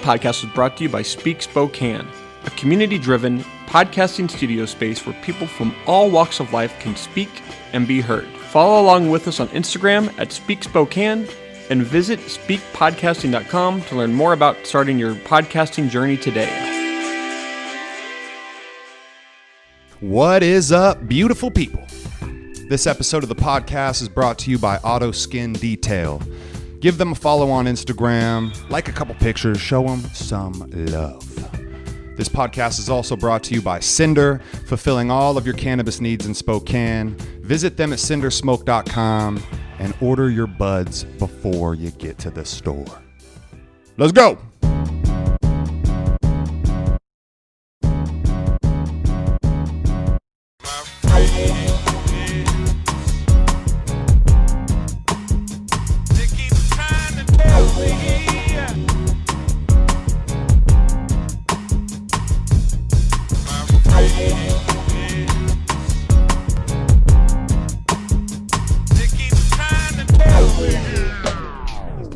podcast is brought to you by Speak Spokane, a community-driven podcasting studio space where people from all walks of life can speak and be heard. Follow along with us on Instagram at Speak Spokane and visit speakpodcasting.com to learn more about starting your podcasting journey today. What is up, beautiful people? This episode of the podcast is brought to you by Auto Skin Detail. Give them a follow on Instagram, like a couple pictures, show them some love. This podcast is also brought to you by Cinder, fulfilling all of your cannabis needs in Spokane. Visit them at cindersmoke.com and order your buds before you get to the store. Let's go!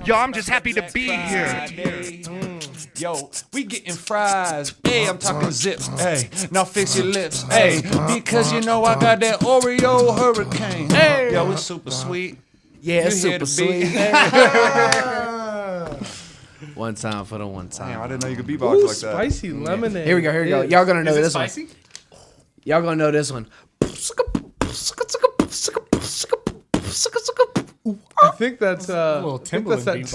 Yo, I'm just happy to be here. Yo, we getting fries. Hey, I'm talking zips. Hey, now fix your lips. Hey, because you know I got that Oreo hurricane. Hey, yo, it's super sweet. Yeah, it's super sweet. One time for the one time. Damn, I didn't know you could beatbox like that. Spicy lemonade. Here we go. Y'all gonna know this spicy? one. Y'all gonna know this one. I think that's a little Timberland beat.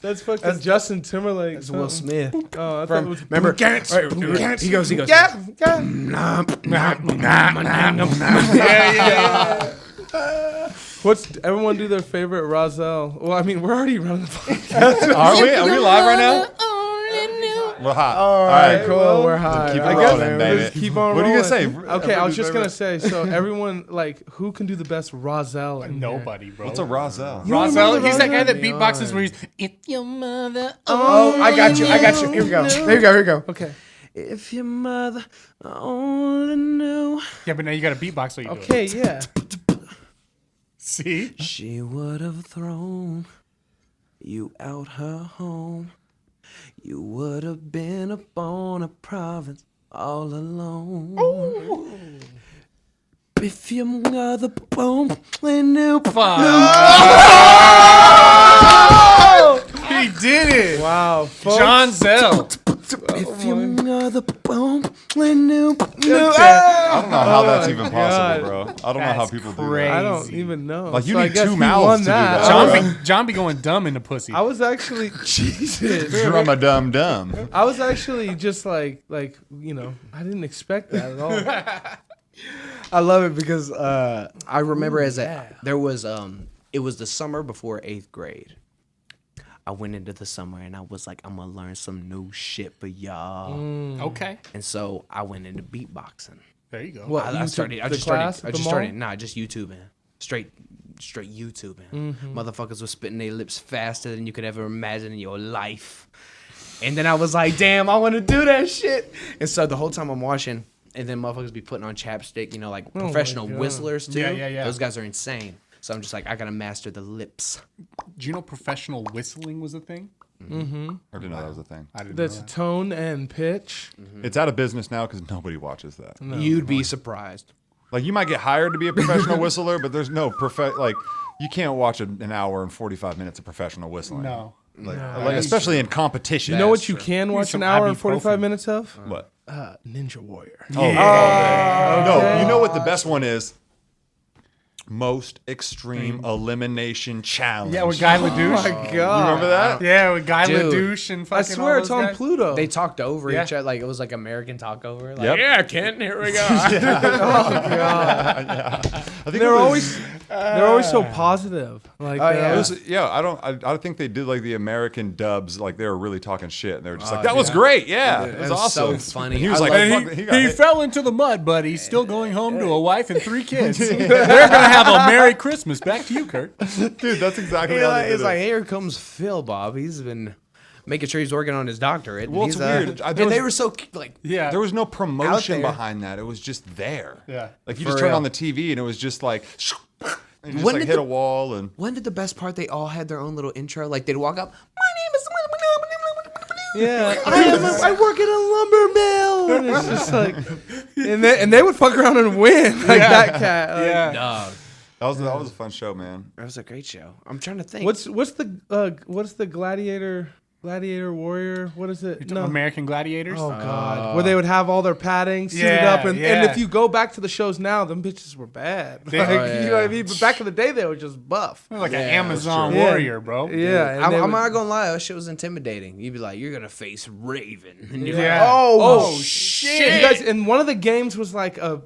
That's fucking Justin Timberlake. That's Will Smith. Oh, I thought it was Remember? He goes. Yeah. What's everyone do their favorite Rozelle? Well, I mean, we're already running the podcast. Are we? Are we live right now? We're hot. All right, cool. Well, we're hot. keep it I rolling, guess baby. just keep on What are you rolling. gonna say? Okay, I was just gonna say. So everyone, like, who can do the best Rozelle? in here? Nobody, bro. What's a Rozelle? Rozelle? He's that guy that Rozelle? beatboxes where he's, if your mother. Oh, I got you. Here we go. Okay. If your mother only knew. Yeah, but now you got a beatbox so you do it. Okay. Yeah. See? She would have thrown you out her home. You would have been up on a province all alone. Ooh. If your mother only knew. He did it. Wow. Folks. John Zell. If your mother only knew. I don't know how that's even God. possible, bro. I don't know how people do that. I don't even know. Like, you So I need guess two he mouths won to do that. that. John be going dumb in the pussy. I was actually Jesus. Drum a dum dum. I was actually just like you know, I didn't expect that at all. I love it because I remember there was it was the summer before 8th grade. I went into the summer and I was like, I'm gonna learn some new shit for y'all. Okay. And so I went into beatboxing. There you go. What, I just started YouTubing. Straight YouTubing. Motherfuckers were spitting their lips faster than you could ever imagine in your life. And then I was like, damn, I want to do that shit. And so the whole time I'm watching, and then motherfuckers be putting on chapstick, you know, like professional whistlers too. Yeah. Those guys are insane. So I'm just like, I gotta master the lips. Do you know professional whistling was a thing? Mm-hmm. I didn't know that was a thing. I didn't That's know that. tone and pitch. It's out of business now because nobody watches that. No. You'd be surprised. Like, you might get hired to be a professional whistler, but there's no like, you can't watch an hour and 45 minutes of professional whistling. No. Like, especially in competition. You know what you can watch some an hour and ibuprofen. 45 minutes of? What? Ninja Warrior. Oh, yeah. No, you know what the best one is? Most Extreme Elimination Challenge. Yeah, with Guy Oh LaDouche. my You god. remember that? Yeah, with Guy Dude. LaDouche and I fucking swear all it's those on guys. Pluto. They talked over Yeah. each other like it was like American talkover. Like, Yep. yeah, Kent, here we go. I think They're it was, always so positive. Like Oh, yeah. It was, I think they did like the American dubs, like they were really talking shit, and they were just like, Oh, "That was yeah. great, yeah, It it was was awesome." so funny. And he was I like, love And fuck, he got hit. fell into the mud, but he's still going home to a wife and 3 kids. They're gonna have a Merry Christmas. Back to you, Kurt. Dude, that's exactly how they did It's it. like, here comes Phil, Bob. He's been making sure he's working on his doctorate. Well, He's, it's weird. And they were so like, Yeah. There was no promotion there. behind that. It was just there. Yeah. Like you For just turned real. on the TV and it was just like And you just When like did hit the- a wall and When did the best part? They all had their own little intro. Like they'd walk up. My name is. Yeah, I work at a lumber mill, and it's just like, and they would fuck around and win like that cat. Like, Yeah. Dog. that was a fun show, man. That was a great show. I'm trying to think. What's the gladiator warrior? What is it? No. American Gladiators. Oh God! Where they would have all their padding suited Yeah, up, and yeah. if you go back to the shows now, them bitches were bad. They- Like, Oh, you know what I mean? But back in the day, they were just buff. Like an Yeah, Amazon that's true. warrior, bro. Yeah, and I'm, they I'm would- not gonna lie, that shit was intimidating. You'd be like, "You're gonna face Raven," and you're Yeah. like, Oh, shit. You guys, and one of the games was like a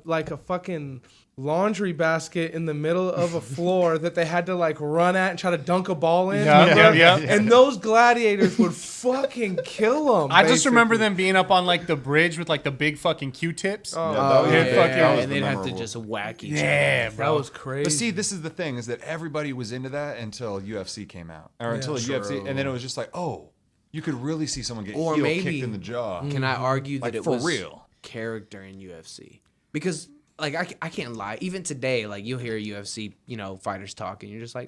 fucking laundry basket in the middle of a floor that they had to like run at and try to dunk a ball in. Yeah, remember? yeah. And those gladiators would fucking kill them. I just remember them being up on like the bridge with like the big fucking Q-tips. Oh, that was yeah, the- fucking- that was and the they'd have to memorable. just whack each other. Yeah, that bro. was crazy. But see, this is the thing: is that everybody was into that until UFC came out, or until the UFC, and then it was just like, oh, you could really see someone get Or heel maybe- kicked in the jaw. Can I argue Like, that it for was real. character in UFC? Because like I can't lie. Even today, like you'll hear UFC, fighters talk, and you're just like,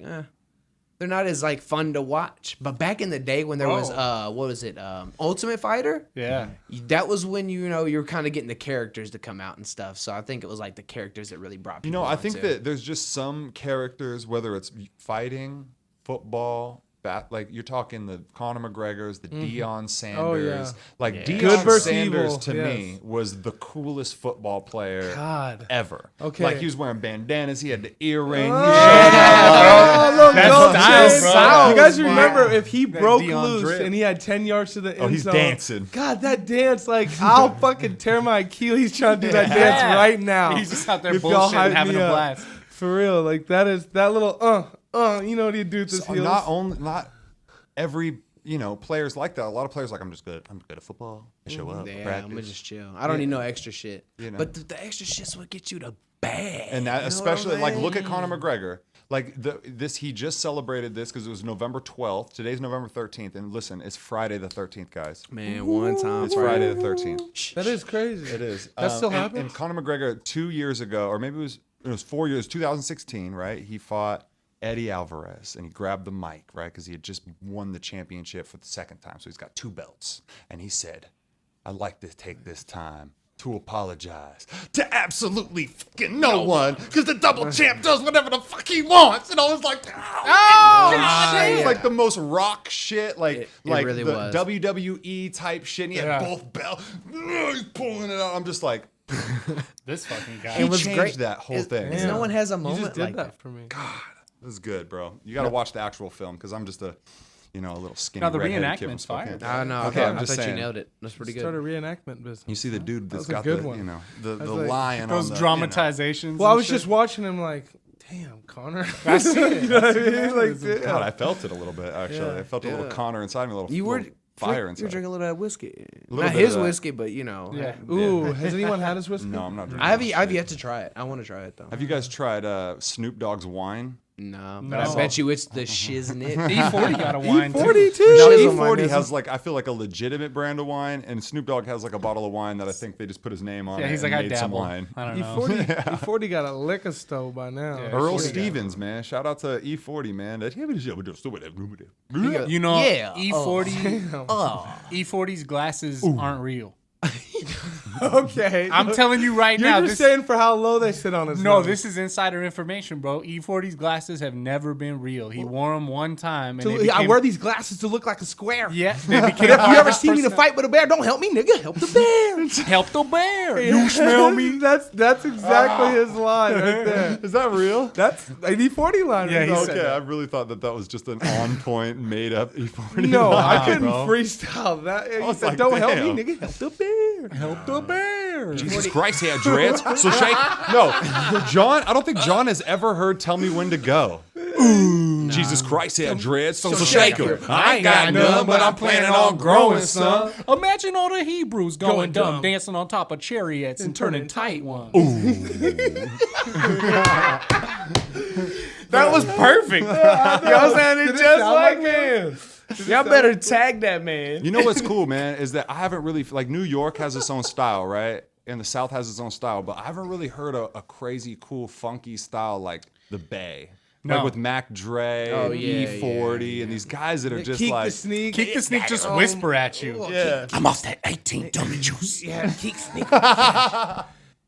they're not as like fun to watch. But back in the day when there was what was it, Ultimate Fighter? Yeah. That was when you're kind of getting the characters to come out and stuff. So I think it was like the characters that really brought people. I on, think too. that there's just some characters, whether it's fighting, football, like you're talking the Conor McGregors, the Deion Sanders. Like Deion Good versus Sanders evil, to yes. me was the coolest football player God. ever. Okay. Like he was wearing bandanas, he had the earring. Oh, That's gold style, chain. bro. You guys Wow. remember if he broke Deion loose drip. and he had 10 yards to the end Oh, he's zone? dancing. God, that dance, like, I'll fucking tear my Achilles trying to do that dance right now. He's just out there If y'all bullshitting, hype having me a up. blast. For real, like, that little, you know what he do with his So heels? not every players like that. A lot of players like I'm good at football. I show up, I Yeah, I'm practice. gonna just chill. I don't need no extra shit. know. But the extra shit's what gets you to bad. And that You know especially what I'm like look at saying? Conor McGregor. Like he just celebrated this because it was November 12th. Today's November 13th, and listen, it's Friday the 13th, guys. Man, one time. It's Friday the 13th. That is crazy. It is. That still and- happens? And Conor McGregor 2 years ago, or maybe it was 4 years, 2016, right? He fought Eddie Alvarez, and he grabbed the mic, right? Because he had just won the championship for the second time, so he's got 2 belts. And he said, "I'd like to take this time to apologize to absolutely fucking no one, because the double champ does whatever the fuck he wants." And I was like, oh shit! yeah. Like the most rock shit, like It like really the was. WWE type shit. And he had both belts. He's pulling it out. I'm just like, This fucking guy. he It was changed great. that whole thing. Is no one has a You moment just did like that for me. This is good, bro. You got to watch the actual film because I'm just a little skinny. No, the redheaded kid from reenactment's Spokane. fire. I know. Okay, I I'm just thought saying. you nailed it. That's pretty Start a good. reenactment business. You see the dude that's was a got good the one. the was like- lion Those on the dramatizations. Well, I and was shit. just watching him like, damn, Connor. I see it. You know what I mean? Like, God, damn. I felt it a little bit actually. Yeah. I felt a little Yeah. Connor inside me, a little, You were little fire You're inside. drinking a little of that whiskey. Little Not bit his of that. whiskey, but Yeah. Ooh, has anyone had his whiskey? No, I'm not drinking. I have. that I've shit. yet to try it. I want to try it though. Have you guys tried Snoop Dogg's wine? No, No. but I bet you it's the shiznit. E40 got a wine too. E40 too. Now Shizzle E40 wine, has like I feel like a legitimate brand of wine, and Snoop Dogg has like a bottle of wine that I think they just put his name on. Yeah, it he's and like, I made some dabble. wine. I don't know. E40 got a liquor store by now. Yeah. Earl 40 guy. Stevens, man. Shout out to E40, man. You know, Yeah. E40, Oh, E40's glasses aren't real. Okay. I'm telling you right You're now. just This, saying for how low they sit on his no, nose. this is insider information, bro. E40's glasses have never been real. He wore them one time, and they I became, wear these glasses to look like a square. Yeah, they became. If you part of ever his see me to personality. fight with a bear, don't help me, nigga. Help the bear. Help the bear. You smell me. That's exactly his line right there. Is that real? That's an E40 line. Yeah, right he there. said Okay, I really thought that was just an on point, made up E40. No, I Nah, couldn't bro. freestyle that. He was said, like, don't damn. help me, nigga. Help the bear. Help the bear. Jesus Christ, he had dreads. So shake. No, John. I don't think John has ever heard "Tell Me When to Go." Jesus Christ, he had dreads. So shake her. I ain't got none, but I'm planning on growing some. Imagine all the Hebrews going dumb, dancing on top of chariots and turning tight ones. that was perfect. Y'all sounded just like man. Y'all better tag that man. You know what's cool, man, is that I haven't really like New York has its own style, right? And the South has its own style, but I haven't really heard a crazy, cool, funky style like the Bay. No. Like with Mac Dre and E40 and these guys that are just Keek like... the Sneak. Keek the Sneak just whisper at you. Yeah. I'm off that 18 dummy juice. Yeah, Keek Sneak.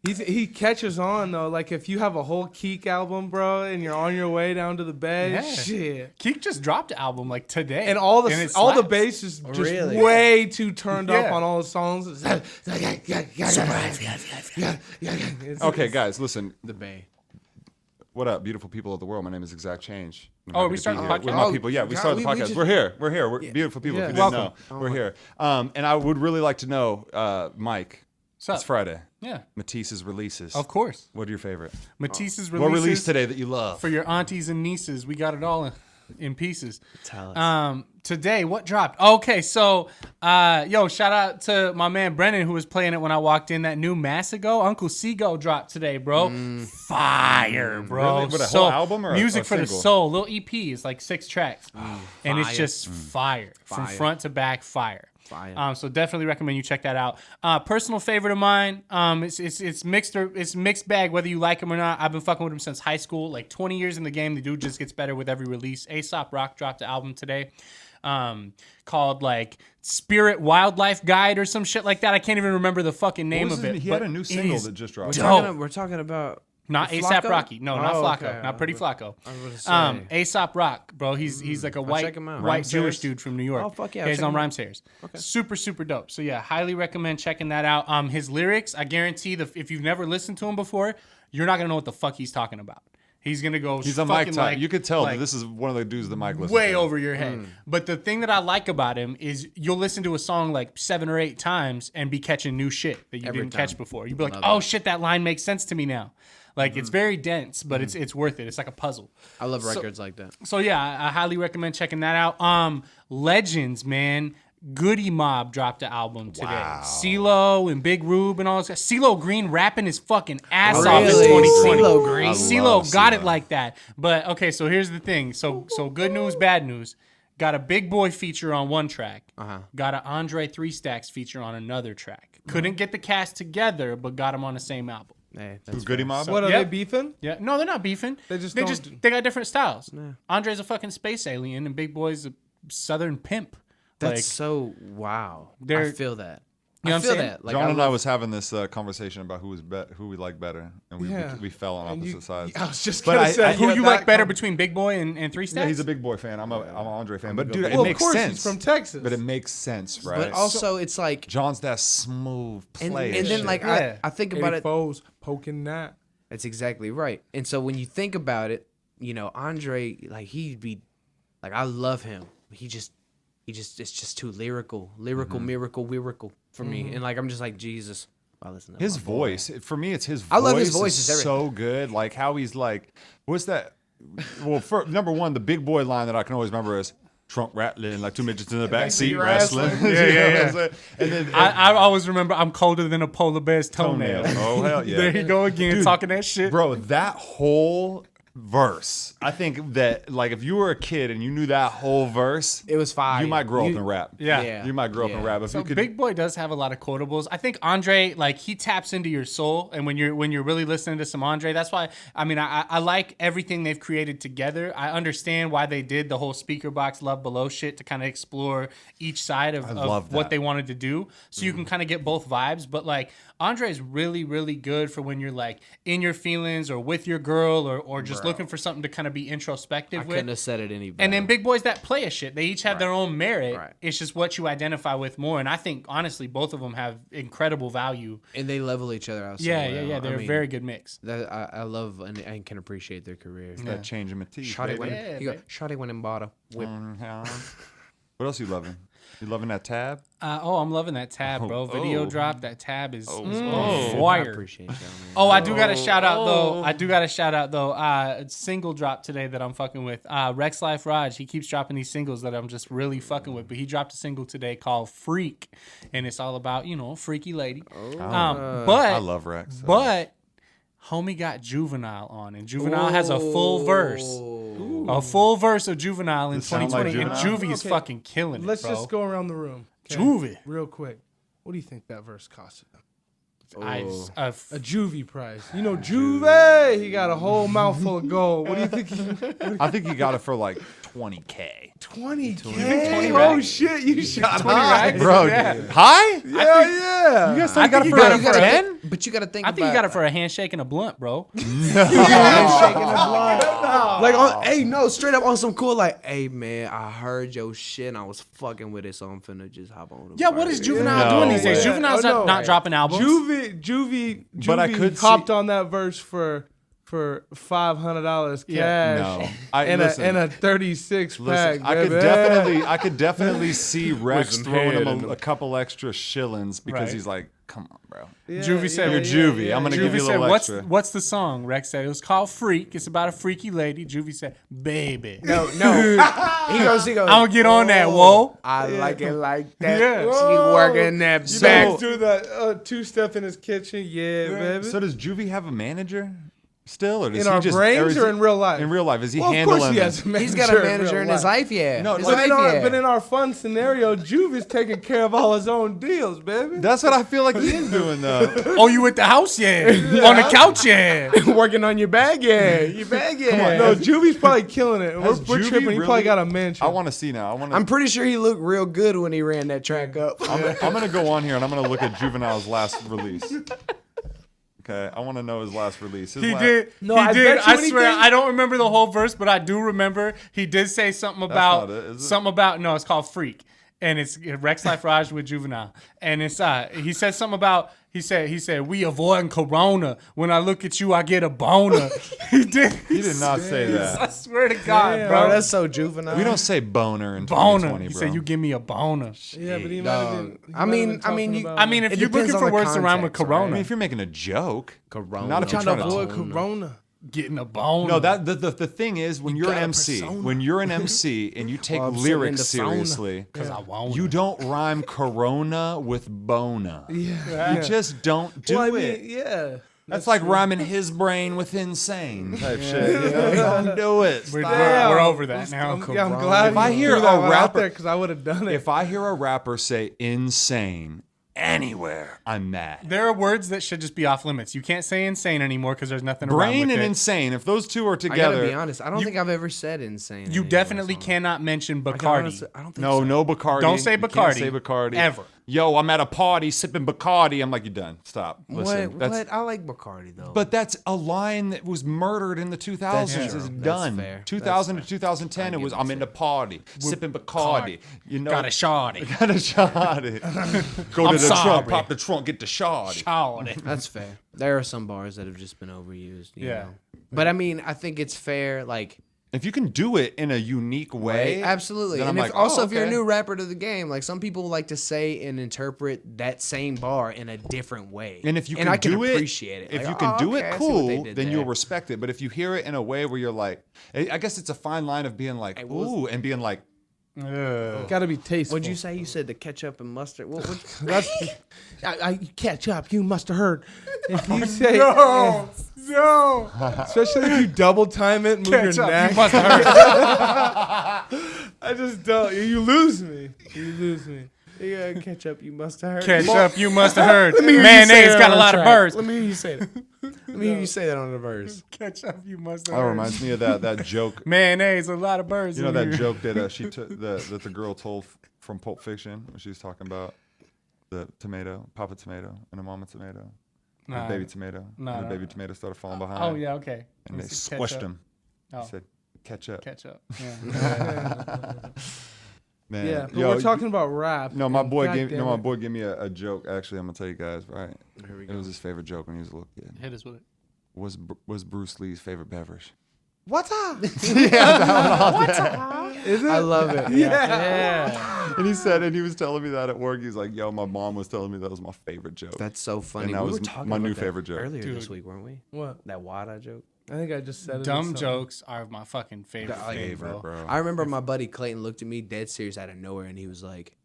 He catches on though. Like if you have a whole Keek album, bro, and you're on your way down to the Bay, shit. Keek just dropped an album like today, And all the slaps. bass is just Really? way too turned up Yeah. on all the songs. Okay, guys, listen. The Bay. What up, beautiful people of the world? My name is ExZac Change. I'm Oh, happy we to started be the here with podcast? my people. Yeah, we God, started the we podcast. just- We're here. We're beautiful people. If you didn't Welcome. know, we're here. And I would really like to know, Mike. What's up? It's Friday. Yeah, Matisse's releases. of course. What are your favorite? Matisse's What releases release today that you love? for your aunties and nieces. We got it all in pieces. Tell us. Today, what dropped? Okay, so, shout out to my man Brennan who was playing it when I walked in. That new Massigo, Uncle Seago dropped today, bro. Fire, bro. Really? What, a whole album or a music for the single? soul? Little EP. It's like 6 tracks, and it's Fire. just fire from front to back. Fire. Fire. So definitely recommend you check that out. Personal favorite of mine. It's mixed bag whether you like him or not. I've been fucking with him since high school. Like 20 years in the game. The dude just gets better with every release. Aesop Rock dropped an album today, called like Spirit Wildlife Guide or some shit like that. I can't even remember the fucking name of it. He had but a new it single is that just dropped. dope. We're talking about Not the ASAP Flacco? Rocky. No, not Oh, Flacco. okay. Not Pretty Flacco. I was gonna say. Aesop Rock, bro. He's like a check him out. white Rhymes Jewish Hairs? dude from New York. Oh, fuck yeah, I'll He's check on him out. Rhymes Hairs. Super, super dope. So yeah, highly recommend checking that out. His lyrics, I guarantee if you've never listened to him before, you're not gonna know what the fuck he's talking about. He's gonna go. He's a fucking Mike type. like, You could tell like, that this is one of the dudes that Mike listens way to. over your head. But the thing that I like about him is you'll listen to a song like 7 or 8 times and be catching new shit that you Every didn't time. catch before. You'd be like, oh shit, that line makes sense to me now. Like it's very dense, but it's worth it. It's like a puzzle. I love records like that. So yeah, I highly recommend checking that out. Legends, man. Goody Mob dropped an album today. Wow. CeeLo and Big Rube and all this. CeeLo Green rapping his fucking ass off in Really? 2020. CeeLo Green? I CeeLo love got CeeLo. it like that. But okay, so here's the thing. So good news, bad news. Got a Big Boy feature on one track. Got an Andre 3 Stacks feature on another track. Couldn't get the cast together, but got them on the same album. Hey, Who's Goody Mob? What are Yep. they beefing? Yeah, no, they're not beefing. They just they got different styles. Andre's a fucking space alien, and Big Boy's a southern pimp. That's Like, so wow. I They're- feel that. You know I what feel I'm saying? that. Like John and I love- was having this conversation about who we like better, and we fell on And opposite sides. I was just But gonna I- say I- who yeah, you that like better com- between Big Boy and 3 Stacks? Yeah, he's a Big Boy fan. I'm an Andre fan. But dude, it Well, of makes course, sense. he's from Texas. But it makes sense, right? But also, it's like, John's that smooth and play. then like Yeah. I think about it. foes poking that. That's exactly right. And so when you think about it, Andre, like he'd be, like I love him. He just it's just too lyrical, miracle for me. And like I'm just like Jesus. I listen to his my boy. voice, for me, it's his voice. I love his voice, Is it's so good. Like how he's like, what's that? Well, number one, the Big Boy line that I can always remember is trunk rattling, like 2 midgets in the back seat wrestling. Yeah. And then I always remember I'm colder than a polar bear's toenail. Oh hell yeah! There you go again, Dude, talking that shit. Bro, that whole verse, I think that like if you were a kid and you knew that whole verse, It was fire. you might grow up and rap. Yeah. You might grow up and rap. If So you could, Big Boy does have a lot of quotables. I think Andre, like he taps into your soul, and when you're really listening to some Andre, that's why. I mean, I like everything they've created together. I understand why they did the whole speaker box Love Below shit to kind of explore each side of love what that. they wanted to do, so you can kind of get both vibes. But like Andre is really, really good for when you're like in your feelings or with your girl or just looking for something to kind of be introspective I with. couldn't have said it any better. And then Big Boys that play a shit. They each have their own merit. Right. It's just what you identify with more. And I think, honestly, both of them have incredible value. and they level each other out. So Yeah. well. They're I a mean, very good mix. That I love and can appreciate their career. that change in Matisse. Shotty baby. went. Yeah, He go. Shotty went and bought a whip. What else you loving? You loving that tab? I'm loving that tab, bro. Video oh. drop. That tab is I fire. appreciate y'all, man. Oh, I do got to shout out though. Single drop today that I'm fucking with. Rex Life Raj. He keeps dropping these singles that I'm just really fucking with. But he dropped a single today called Freak, and it's all about a freaky lady. But I love Rex. so. But homie got Juvenile on, and Juvenile has a full verse. A full verse of Juvenile in Does it sound like 2020, and Juvenile? Juvie is fucking killing it, Let's bro. just go around the room. Okay? Juvie. Real quick. What do you think that verse costed them? A juvie price. You know, Juve. He got a whole mouthful of gold. What do you think? I think he got it for like $20K. 20K. Oh shit! You shot high, Bro. Yeah. High? Yeah. You guys think you got it for 10? But you got to think. I think you got it for a handshake and a blunt, bro. No, straight up on some cool, like, hey man, I heard your shit and I was fucking with it, so I'm finna just hop on. Yeah, what is Juvenile doing these days? Juvenile's not dropping albums. Juvie But I could hopped on that verse for $500 cash and a 36 pack. I could definitely see Rex throwing him a couple extra shillings because he's like, come on, bro. Yeah, Juvie said, You're Juvie. I'm going to give you a little extra. What's the song? Rex said, it was called Freak. It's about a freaky lady. Juvie said, baby. No. He goes. I'm going to get on that, whoa. I like it like that. Yeah. She working that back. Do the two-step in his kitchen. Yeah, baby. So does Juvie have a manager still? Or does In he our just, brains or in real life? In real life. Is he Well, of handling course he it? has a manager. He's got a manager in his life. life, yeah. No, His but life, But in our fun scenario, Juvie's taking care of all his own deals, baby. That's what I feel like he is doing, though. Oh, you at the house? Yeah. On the couch? Yeah. working on your bag, yeah. Your bag, yeah. No, Juvie's probably killing it. Has We're Juvie tripping. He really- probably got a mansion. I want to see now. I'm pretty sure he looked real good when he ran that track up. I'm going to go on here and I'm going to look at Juvenile's last release. Okay, I want to know his last release. He did. No, he I did. bet you I swear, anything- I don't remember the whole verse, but I do remember he did say something about not it, is it? something about. No, it's called Freak, and it's Rex Life Raj with Juvenile, and it's he said something about. He said we avoiding Corona. When I look at you, I get a boner. He did. He did not say I that. swear to God, Bro, bro. that's so juvenile. We don't say boner in Boner. 2020, He bro. said you give me a boner. Yeah, but he might have been. I mean, If It you're depends looking on for the words to rhyme with context, right? Corona, I mean, if you're making a joke, Corona. not if you're Trying trying to to. avoid Corona. getting a boner. No, that the thing is when you're an got a MC, persona. when you're an MC and you take Well, I'm sitting in lyrics the sauna. seriously, because I won't. you don't rhyme Corona with Bona. Yeah. You just don't do Well, I it. mean, yeah. That's like rhyming his brain with insane type shit. You know? Don't do it. We're Stop. over that now. I'm glad If I you hear threw that a one out rapper- there because I would have done it. If I hear a rapper say insane anywhere, I'm mad. There are words that should just be off limits. You can't say insane anymore because there's nothing around Brain with and it. insane, if those two are I together. gotta be honest. I don't think I've ever said insane. You anymore, definitely so- cannot mention I can Bacardi. honestly- I don't think No, so. no Bacardi. Don't say You can't Bacardi. say Bacardi. Ever. Yo, I'm at a party sipping Bacardi. I'm like, you're done. Stop. Listen. What? I like Bacardi though. But that's a line that was murdered in the 2000s. That's It's true. done. That's fair. 2000 That's to 2010, it was I'm in the party, sipping Bacardi. You know, Got a shoddy. got a shoddy. Go I'm to the sorry. trunk, pop the trunk, get the shoddy. Shoddy. That's fair. There are some bars that have just been overused. You Yeah. know? But I mean, I think it's fair. Like, If you can do it in a unique way, absolutely. then And I'm if, like, also, oh, if you're a okay. new rapper to the game, like some people like to say and interpret that same bar in a different way. And if you can I can do it, appreciate it. if Like, you can do okay, it I see what they cool, did then there. you'll respect it. But if you hear it in a way where you're like, I guess it's a fine line of being like, ooh, and being like, Got to be tasteful. What'd you say? You said the ketchup and mustard. What? That's, I catch up. You must have heard. If you say, No. especially if you double time it, move Catch your up. neck. You must have heard. I just don't. You lose me. You lose me. Yeah, ketchup. You must have heard. Catch up, you must have heard. Let me hear you say Mayonnaise that got a on lot the of track. birds. Let me hear you say that. Let me hear you say that on the verse. Catch up, you must have that heard. reminds me of that joke. Mayonnaise, a lot of birds. You know in that here. joke that she took that the girl told from Pulp Fiction when she was talking about the tomato, Papa Tomato and a Mama Tomato, and Nah. a baby tomato, Nah, and the nah. baby tomato started falling behind. Oh yeah, okay. and they It's catch squished up. him. Oh. He said, "Catch up, Catch up. Yeah. man." Yeah, but Yo, we're talking about rap. No, my and boy God gave damn my it. boy gave me a joke. Actually, I'm gonna tell you guys. Right, Here we it was his favorite joke when he was a little kid. Hit us with it. Was Bruce Lee's favorite beverage? What's up? I love it. Yeah. And he said, and he was telling me that at work. He's like, "Yo, my mom was telling me that was my favorite joke." That's so funny. And that we was were talking my about new that favorite joke. earlier this Dude. week, weren't we? What? That Wada joke. I think I just said it. or Dumb something. jokes are my fucking favorite. Yeah, thing, bro. bro. I remember my buddy Clayton looked at me dead serious out of nowhere, and he was like,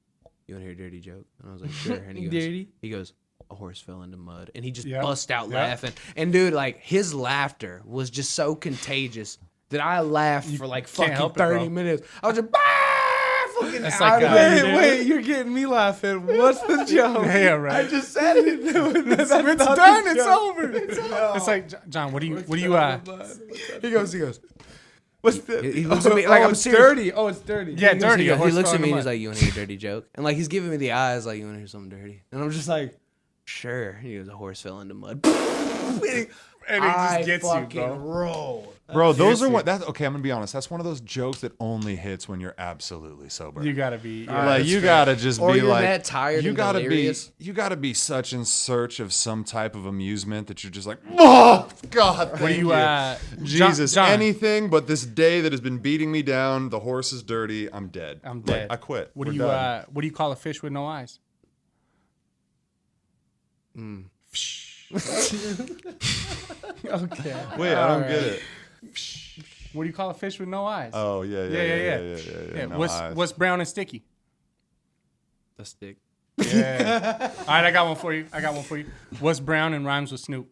"You want to hear a dirty joke?" And I was like, "Sure." And he goes, Dirty? He goes, "A horse fell into mud," and he just Yep. bust out Yep. laughing. And dude, like his laughter was just so contagious that I laughed for like can't fucking help it, 30 bro. minutes. I was just That's like Wait, you're getting me laughing. What's the joke? yeah, right. I just said it. It's done. It's over. It's like, John, what do you? He goes. What's the? He looks at me like I'm it's serious. dirty. Oh, it's dirty. Yeah, dirty. He A horse looks fell at in me the and he's mud. like, "You want to hear a dirty joke?" And like he's giving me the eyes, like, "You want to hear something dirty?" And I'm just like, "Sure." He goes, "A horse fell in the mud." And it just gets you, fucking bro. roll. Bro, those are what. That's okay. I'm gonna be honest. That's one of those jokes that only hits when you're absolutely sober. You gotta be. Like you gotta just Or be you're like that tired You and gotta delirious. be. You gotta be such in search of some type of amusement that you're just like, oh God, What do thank you? Jesus, John, anything but this day that has been beating me down. The horse is dirty. I'm dead. I'm Like, dead. I quit. What We're do you? done. What do you call a fish with no eyes? Okay. Wait, I don't get it. What do you call a fish with no eyes? Oh yeah. Yeah, No what's eyes. what's brown and sticky? A stick. Yeah. All right, I got one for you. What's brown and rhymes with Snoop?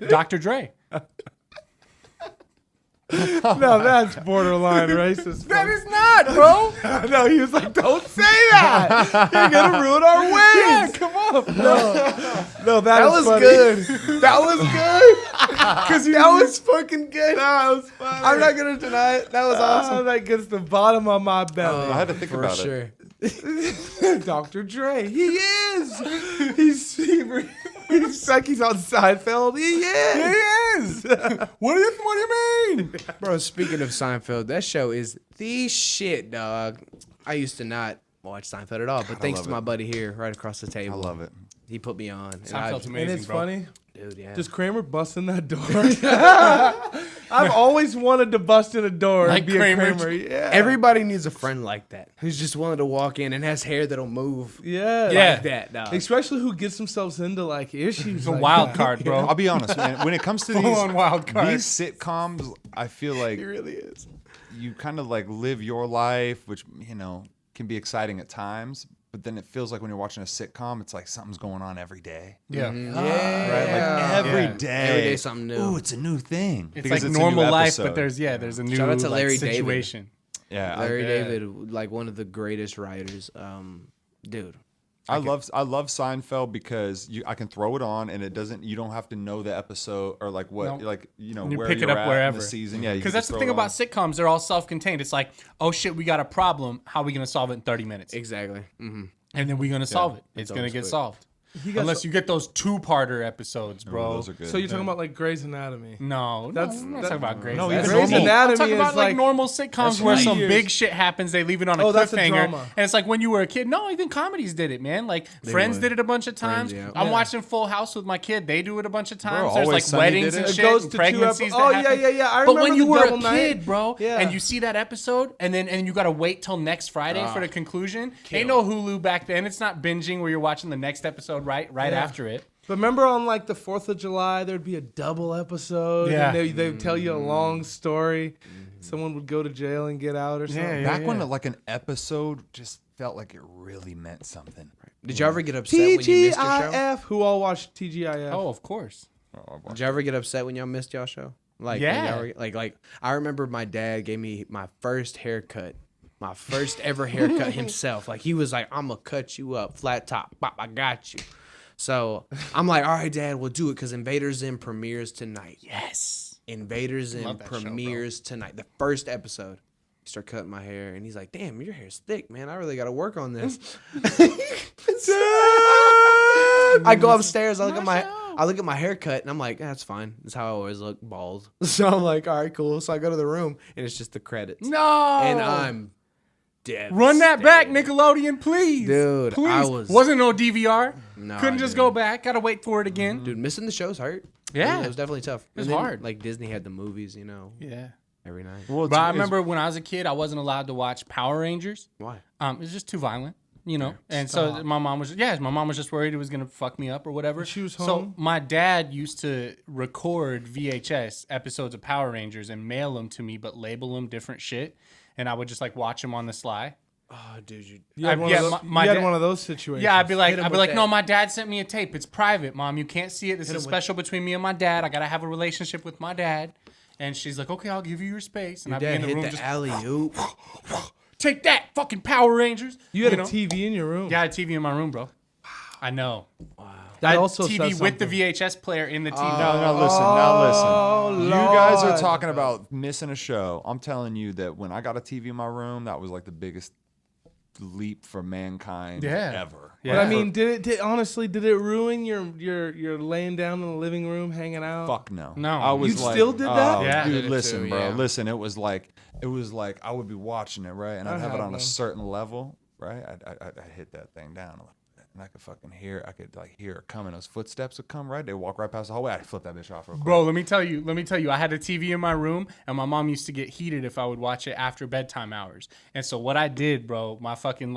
Dr. Dre. No, that's borderline racist. That is not, bro. No, he was like, "Don't say that. You're gonna ruin our wins." Yeah, come on. No, that was funny. good. That was good. Cause that was fucking good. That was funny. I'm not gonna deny it. That was awesome. That gets the bottom of my belly. I had to think For about sure. it. Dr. Dre, he is. He's like he's on Seinfeld. He is. What do you mean? Bro, speaking of Seinfeld, that show is the shit, dog. I used to not watch Seinfeld at all, but thanks love to my it. buddy here right across the I table. love it. He put me on. And Seinfeld's And amazing, it's bro. funny. dude, yeah. Does Kramer bust in that door? I've always wanted to bust in a door Like and be Kramer. a Kramer. Yeah. Everybody needs a friend like that who's just willing to walk in and has hair that'll move. Yeah. Yeah. Like that, dog. Especially who gets themselves into like issues. It's a like wild that. card, bro. I'll be honest, man. When it comes to Full-on wild card. these sitcoms, I feel like He really is. you kind of like live your life, which can be exciting at times. But then it feels like when you're watching a sitcom, it's like something's going on every day. Yeah. Right? Like every Yeah. day. Every day something new. Ooh, it's a new thing. It's because like a new normal life, episode. but there's a new Shout out to Larry David. situation. Yeah, Larry Yeah. David, like one of the greatest writers. Dude. I love Seinfeld because I can throw it on and it doesn't. You don't have to know the episode or like what No. like You where pick it you're up at wherever. in the season. Yeah, you Because can that's just the throw thing it about on. sitcoms. They're all self-contained. It's like, oh shit, we got a problem. How are we going to solve it in 30 minutes? Exactly. Mm-hmm. And then we're going to solve it. It's going to always get quick. solved. He got Unless you get those two-parter episodes, bro. Those are good. So you're talking about like Grey's Anatomy. No, I'm not talking about Grey's No, Anatomy. even Grey's normal- Anatomy I'm talking is about like normal sitcoms that's where right. some Years. big shit happens. They leave it on a Oh, that's a cliffhanger, drama. and it's like when you were a kid. No, even comedies did it, man. Like Friends would. did it a bunch of times. Friends, yeah. I'm Yeah. watching Full House with my kid. They do it a bunch of times. There's Always like Sunny weddings did and it. It shit, goes and to pregnancies. two that Oh happen. yeah. I But remember when you the were a double night. kid, bro, Yeah. and you see that episode, and then you got to wait till next Friday for the conclusion. Ain't no Hulu back then. It's not binging where you're watching the next episode right Yeah. after it. But remember on like the 4th of July, there'd be a double episode. Yeah. And they'd tell you a long story. Someone would go to jail and get out or something. Back when like an episode just felt like it really meant something. Did you ever get upset when you missed your show? TGIF. Who all watched TGIF? Oh, of course. Did you ever get upset when y'all missed y'all show? Like, when Yeah. y'all were- like I remember my dad gave me my first haircut. My first ever haircut himself. Like he was like, I'm gonna cut you up, flat top, pop, I got you. So I'm like, all right, Dad, we'll do it because Invaders Zim premieres tonight. Yes. Invaders Zim Love that show, bro. premieres tonight. The first episode. He started cutting my hair and he's like, damn, your hair's thick, man. I really gotta work on this. I go upstairs, I look at my haircut and I'm like, that's fine. That's how I always look, bald. So I'm like, all right, cool. So I go to the room and it's just the credits. No. And I'm dead. Run that back, Nickelodeon, please. Dude, please. I was- Wasn't no DVR. No, Couldn't just dude. go back. Gotta wait for it again. Dude, missing the shows hurt. Yeah. It was definitely tough. was And then, hard. Like Disney had the movies, Yeah. every night. Well, But I remember when I was a kid, I wasn't allowed to watch Power Rangers. Why? It was just too violent, And so my mom was just worried it was gonna fuck me up or whatever. She was So home? my dad used to record VHS episodes of Power Rangers and mail them to me, but label them different shit, and I would just like watch them on the sly. Oh, dude, you. You had, one, yeah, of those, my you had dad- one of those situations. Yeah, I'd be like, Hit 'em with that. no, my dad sent me a tape. It's private, Mom. You can't see it. This is special between me and my dad. I gotta have a relationship with my dad. And she's like, okay, I'll give you your space. And Your I'd be dad in the hit room the just, alley-oop. take that, fucking Power Rangers. You had a know? TV in your room. Yeah, I had a TV in my room, bro. I know. That I had also TV says with the something. VHS player in the TV. Now listen. You guys are Lord. talking about missing a show. I'm telling you that when I got a TV in my room, that was like the biggest leap for mankind ever. Yeah. But I mean, did it ruin your laying down in the living room, hanging out? Fuck no. No. I was You like, still did that? Oh, Yeah. dude, Did it listen, too, bro. yeah. Listen, it was like I would be watching it, right? And I'd have it on a certain level, right? I'd hit that thing down a little bit. And I could fucking hear, hear it coming. Those footsteps would come, right? They'd walk right past the hallway. I'd flip that bitch off real quick. Bro, let me tell you, I had a TV in my room, and my mom used to get heated if I would watch it after bedtime hours. And so what I did, bro, my fucking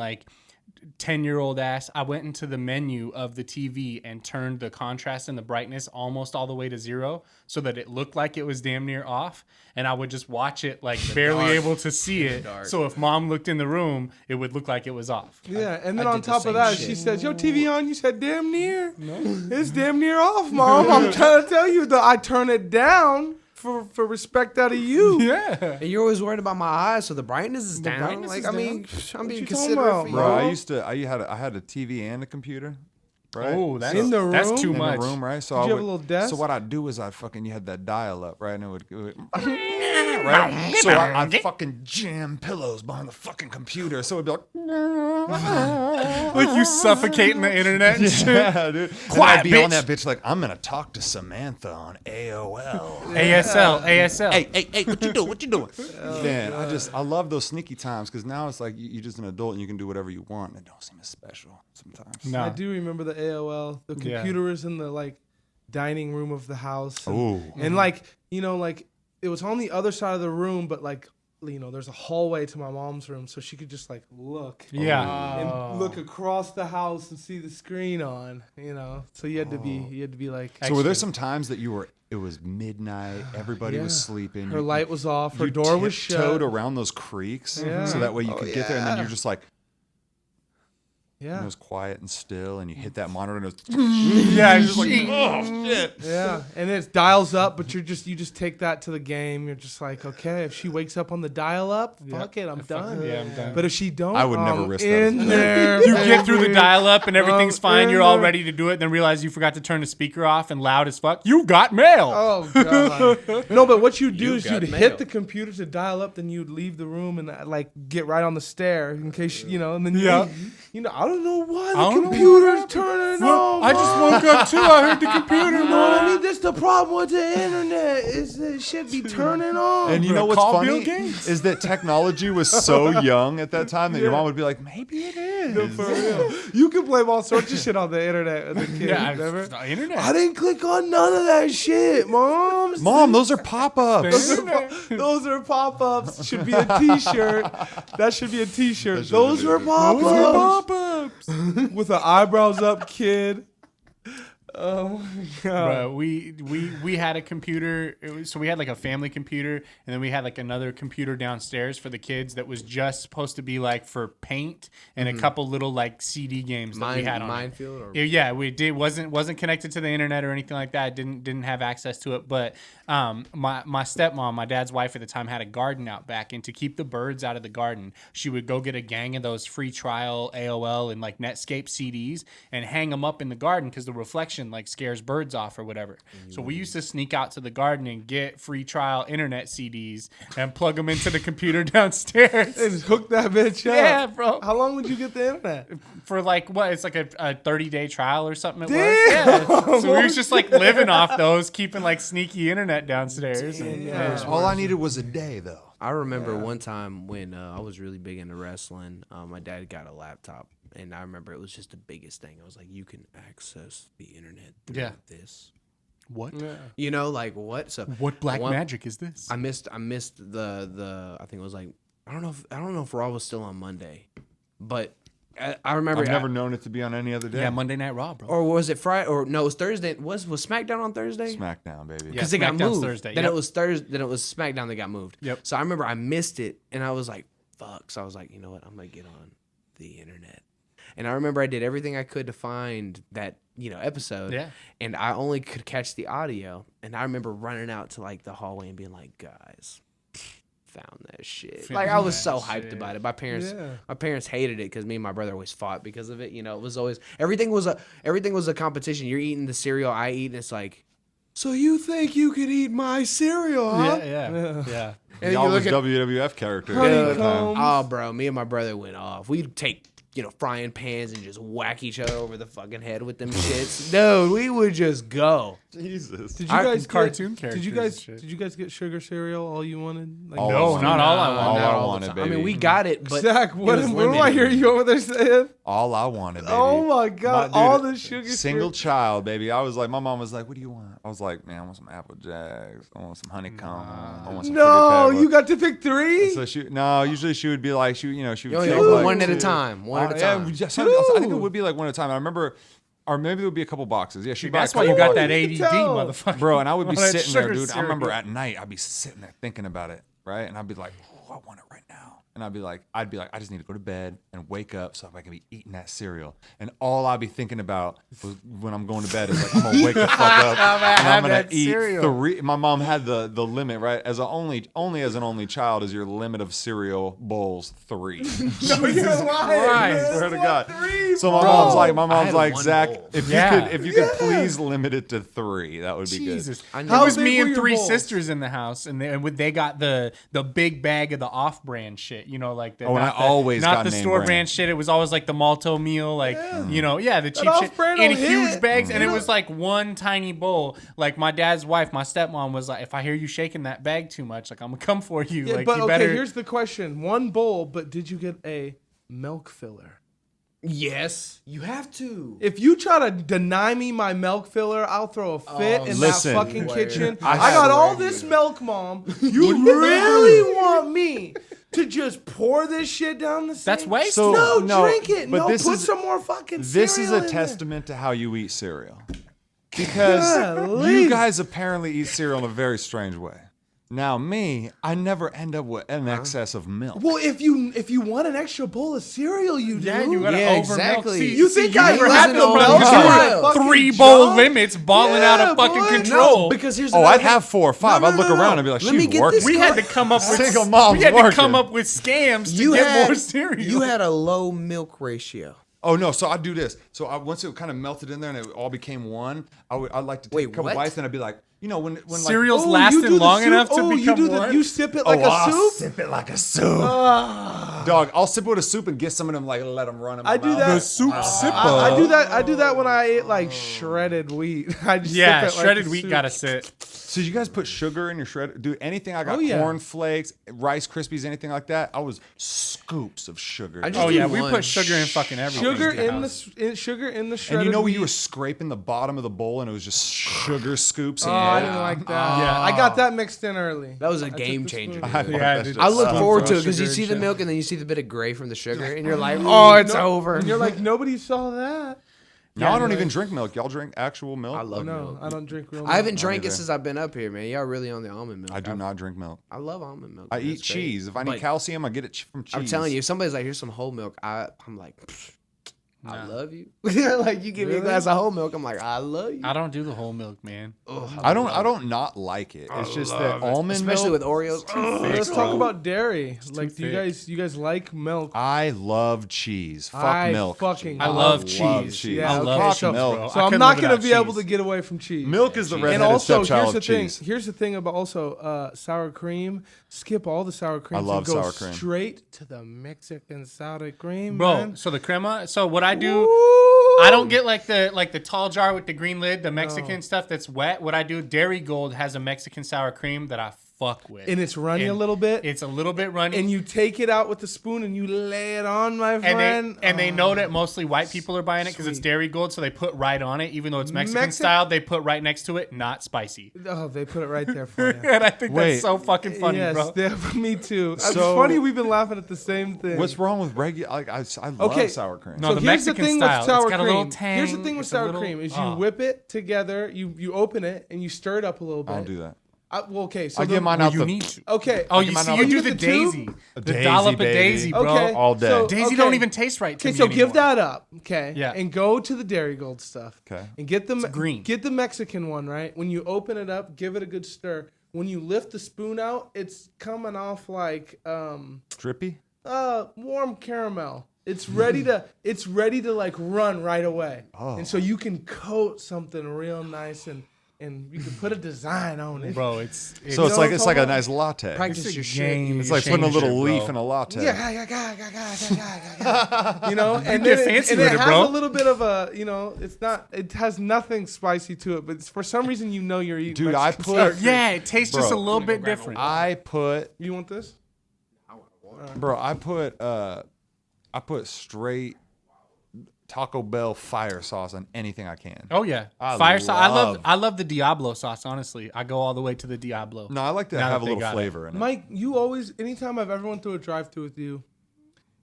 10-year-old ass, I went into the menu of the TV and turned the contrast and the brightness almost all the way to 0 so that it looked like it was damn near off. And I would just watch it barely able to see it. So if mom looked in the room, it would look like it was off. Yeah, and then I on did the top of same that, shit. she said, "Yo, TV on?" You said, "Damn near." No, it's damn near off, Mom. I'm trying to tell you that I turn it down for respect out of you. Yeah. And you're always worried about my eyes, so the brightness is down. brightness is I'm being you talking considerate about, for you. Bro, I had a TV and a computer, right? Oh, that's In the room? that's too in much. the room, right? So Did I you have would, a little desk? So what I'd do is you had that dial up, right? And it would right? So I'd fucking jam pillows behind the fucking computer. So it'd be Like you suffocating the internet and shit. yeah, dude. Quiet, I'd be bitch. on that bitch like, I'm gonna talk to Samantha on AOL. ASL. Hey, what you doing? Man, I love those sneaky times because now it's like you're just an adult and you can do whatever you want and it don't seem as special sometimes. No. I do remember the AOL. The Yeah. computer was in the dining room of the house. Ooh. And it was on the other side of the room, but there's a hallway to my mom's room, so she could just look. Yeah. And look across the house and see the screen on, So you had to be like. So were there some times that it was midnight, everybody was sleeping. Her light was off, her you door was shut. tiptoed around those creaks Yeah. so that way you could get there and then you're just like, Yeah. it was quiet and still and you hit that monitor and it was Yeah. Just like, Yeah, and it dials up, but you just take that to the game. You're just like, okay, if she wakes up on the dial up, fuck it, I'm done. yeah, I'm done. But if she don't, I would never I'm risk that. in there. You get through the dial-up and everything's fine. You're all in ready to do it. Then realize you forgot to turn the speaker off and loud as fuck. You got mail. Oh god. No, but what you do is got you'd mail. hit the computer to dial up, then you'd leave the room and get right on the stair in case and then Yeah. I don't know why I the don't know computer's turning on. I just woke up too. I heard the computer. You know what I mean? That's the problem with the internet is it should be turning on. And you know what's Call Bill funny Gates. is that technology was so young at that time that your mom would be like, maybe it is. For real. You can blame all sorts of shit on the internet as a kid. Yeah, remember? the internet. I didn't click on none of that shit, Mom. Mom, those are pop-ups. Those are pop-ups. Should be a T-shirt. That should be a T-shirt. should Those be were a pop-ups. Pop-ups. With the eyebrows up, kid. Oh my god. Bro, we had a computer. So we had a family computer, and then we had another computer downstairs for the kids that was just supposed to be for paint and a couple little CD games that we had on it. Minefield or Yeah, we did. Wasn't connected to the internet or anything like that. Didn't have access to it. But my stepmom, my dad's wife at the time, had a garden out back, and to keep the birds out of the garden, she would go get a gang of those free trial AOL and Netscape CDs and hang them up in the garden because the reflection scares birds off or whatever. So we used to sneak out to the garden and get free trial internet CDs and plug them into the computer downstairs. And hook that bitch up. Yeah, bro. How long would you get the internet? For what? It's a 30-day trial or something. It was. Yeah. So we was just living off those, keeping sneaky internet downstairs. And, All I needed was a day, though. I remember one time when I was really big into wrestling. My dad got a laptop, and I remember it was just the biggest thing. I was like, you can access the internet through this. What? What? So What black magic is this? I missed the I think it was I don't know if Raw was still on Monday, but I remember I've never known it to be on any other day. Yeah, Monday Night Raw, bro. or was it Friday or no? It was Thursday. Was SmackDown on Thursday? SmackDown, baby. Yeah. Because it got SmackDown's moved. Thursday, Then yep. it was Thursday. Then it was SmackDown that got moved. Yep. So I remember I missed it, and I was like, "Fuck!" So I was like, "You know what? I'm gonna get on the internet." And I remember I did everything I could to find that, episode. Yeah. And I only could catch the audio. And I remember running out to like the hallway and being like, guys, found that shit. Like I was so hyped about it. My parents hated it because me and my brother always fought because of it. It was always everything was a competition. You're eating the cereal I eat, and it's like, so you think you could eat my cereal, huh? Yeah. And Y'all you was look at WWF characters. oh, bro, me and my brother went off. We'd take frying pans and just whack each other over the fucking head with them shits. No, we would just go. Jesus. Did you guys cartoon get, characters? Did you guys get sugar cereal? All you wanted? Like, No, not all I wanted. All Not I all wanted, the time. I baby. mean, we got it, but Zach, what it was do I hear limited. you over there saying? All I wanted, baby. Oh my God! Dude, All the sugar. Single child, baby. I was like, my mom was like, "What do you want?" I was like, "Man, I want some Apple Jacks. I want some honeycomb. I want some." No, Fruity you got to pick 3. So usually she would be like, she would. You choose only like one at a 2. time. One at a Yeah, time. I think it would be like one at a time. I remember, or maybe it would be a couple boxes. Yeah, she'd buy a That's why couple you got boxes. that ADD, tell. motherfucker. Bro, and I would be All that sitting there, sugar dude. I remember cereal. at night, I'd be sitting there thinking about it, right? And I'd be like, "Oh, I want it right now." And I'd be like, I just need to go to bed and wake up so I can be eating that cereal. And all I'd be thinking about was when I'm going to bed is like, I'm gonna wake the fuck up and I'm gonna that eat cereal. 3. My mom had the limit, right? As an only child is your limit of cereal bowls 3. No, you're lying. I swear to God. 3. So my mom's I like, had one Zach, bowl. if you could please limit it to 3, that would be Jesus. good. I It know. was How me big were and your 3 bowls? sisters in the house, and they got the big bag of the off-brand shit. Like the Oh, and I always not got the name store brand. brand shit. It was always like the Malto meal, like the cheap shit off-brand in will huge hit. bags, and You it know- was like one tiny bowl. Like my dad's wife, my stepmom was like, if I hear you shaking that bag too much, like I'm gonna come for you. Yeah, like but you okay, better. here's the question: 1 bowl, but did you get a milk filler? Yes, you have to. If you try to deny me my milk filler, I'll throw a fit in listen. that fucking Swear. kitchen. I I got swear all to this you. milk, Mom. You really want me to just pour this shit down the sink? That's waste. So- No, No, drink it. but No, this put is- some more fucking This is cereal a in there. testament to how you eat cereal. Because Golly. you guys apparently eat cereal in a very strange way. Now me, I never end up with an excess of milk. Well, if you want an extra bowl of cereal, you do. yeah, you gotta Yeah, over exactly. milk. You think I never have had to no milk milk. my Yeah. fucking 3 bowl jug? limits, balling out of fucking boy. control. No, because here's Oh, another I'd have 4 or 5. No, I'd look no, no, around no. and be like, Let me she's get working. this we had to come up with Single mom's we had to working. come up with scams to You get had more cereal. You had a low milk ratio. Oh no! So I'd do this. So once it kind of melted in there and it all became one, I'd like to take Wait, a couple what? bites and I'd be like, when Cereal's Oh, you lasting do the long soup? enough to Oh, become you one. You sip it like a I'll soup? sip it like a soup. Dog, I'll sip it with a soup and get some of them like let them run in my I do mouth. that. The soup sipper. I do that. I do that when I eat like shredded wheat. I just Yeah, sip it like shredded a wheat soup. gotta sit. So you guys put sugar in your shredded? Do anything? I got Oh, yeah. corn flakes, Rice Krispies, anything like that. I was scoops of sugar. I just Oh do yeah, we one. put sugar in fucking everything. Sugar the in house. the sugar in the shredded and you know when you wheat. were scraping the bottom of the bowl and it was just sugar scoops. Oh, And I didn't like that. Yeah. I got that mixed in early. That was a I took game the changer. spoon. I, Yeah, that dude. shit I look sucked. forward to it because sugar you and see the shit. milk and then you see the bit of gray from the sugar and you're like, oh, it's over. And you're like, nobody saw that. No, I don't even drink milk. Y'all drink actual milk? I love No, milk. I don't drink real milk. I haven't drank it either. since I've been up here, man. Y'all really on the almond milk. I do not drink milk. I love almond milk. I man. eat It's great. cheese. If I need But calcium, I get it from cheese. I'm telling you, if somebody's like, here's some whole milk, I'm like, I love you. Like you give me a glass of whole milk, I'm like, I love you. I don't do the whole milk, man. I don't not like it. It's just that almond Especially milk. with Oreos. Let's talk about dairy. Like, do thick. you guys like milk? I love cheese. Fuck I milk. fucking I love cheese. Yeah, I love okay, cheese, so- bro. So I I'm couldn't not live gonna without be able to cheese. get away from cheese. Milk is the And redheaded also, stepchild here's the of thing. cheese. Here's the thing about also sour cream. Skip all the sour cream. I love and go sour cream. straight to the Mexican sour cream, Bro, man. so the crema. So what I do, Ooh. I don't get like the tall jar with the green lid, the Mexican stuff that's wet. What I do, Dairy Gold has a Mexican sour cream that I fuck with, And it's runny a And little bit. It's a little bit runny, And you take it out with the spoon and you lay it on, my friend. and they know that mostly white people are buying it because it's sweet. Dairy Gold, so they put right on it, even though it's Mexican Mexi- style. They put right next to it, not spicy, Oh, they put it right there for you. and I think Wait. that's so fucking funny, yes, bro. me too. It's So- funny we've been laughing at the same thing. What's wrong with regular? Like I love Okay. sour cream. No, So the here's Mexican the thing style. with sour It's got a cream. little tang. Here's the thing with It's a sour little- cream is oh. you whip it together, you open it and you stir it up a little bit. I don't do that. Okay, so I get mine out You the need to. Okay. Oh, you see, you do the the daisy. tube? The Daisy, dollop of baby. daisy, bro. Okay. all day. So- Daisy okay. don't even taste right to Okay, me so give anymore. that up, okay? Yeah. And go to the Dairy Gold stuff. Okay. And get the green. Get the Mexican one, right? When you open it up, give it a good stir. When you lift the spoon out, it's coming off like Drippy? warm caramel. It's ready to like run right away. Oh. And so you can coat something real nice and you can put a design on it. Bro, it's So it's know like what it's I'm like a talking nice latte. Practice It's a your game. shit. It's like putting a little changer, leaf bro. in a latte. You know, and get then fancy and with it it, has bro. a little bit of a, it has nothing spicy to it, but for some reason you you're eating. Dude, I Mexican put- stuff. yeah, it tastes just a Bro. little bit different. I put You want this? I put straight Taco Bell fire sauce on anything I can. Oh yeah, I fire sauce. love- I love the Diablo sauce. Honestly, I go all the way to the Diablo. No, I like to Now have that a they little got it. flavor in it. Mike, you always, anytime I've ever went through a drive-thru with you,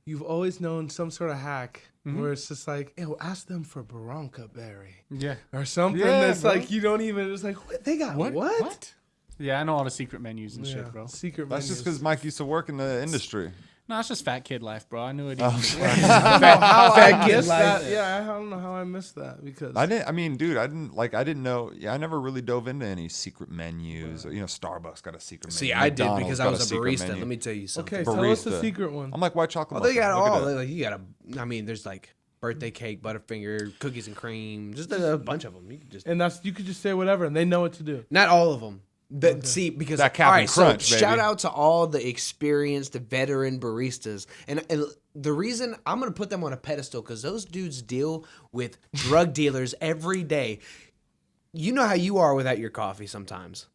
you've always known some sort of hack where it's just like, hey, well, ask them for Bronca berry Yeah. or something Yeah, that's bro. like you don't even. It's like they got what? Yeah, I know all the secret menus and Yeah, shit, bro. secret. That's just menus. because Mike used to work in the industry. No, it's just fat kid life, bro. I knew it. Oh, how I kid missed life. that. Yeah, I don't know how I missed that because I didn't know. Yeah, I never really dove into any secret menus. Or, Starbucks got a secret See, menu. I did McDonald's because I got was a secret barista. menu. Let me tell you something. okay, tell us the Barista. secret one. I'm like white chocolate. Oh, they got muffin. Look all. at that. Like, you got I mean, there's like birthday cake, Butterfinger, cookies and cream, just a bunch of them. You can just And you could just say whatever, and they know what to do. not all of them. See, because That Captain Crunch, so baby. shout out to all the experienced veteran baristas, and the reason I'm gonna put them on a pedestal because those dudes deal with drug dealers every day. You know how you are without your coffee sometimes.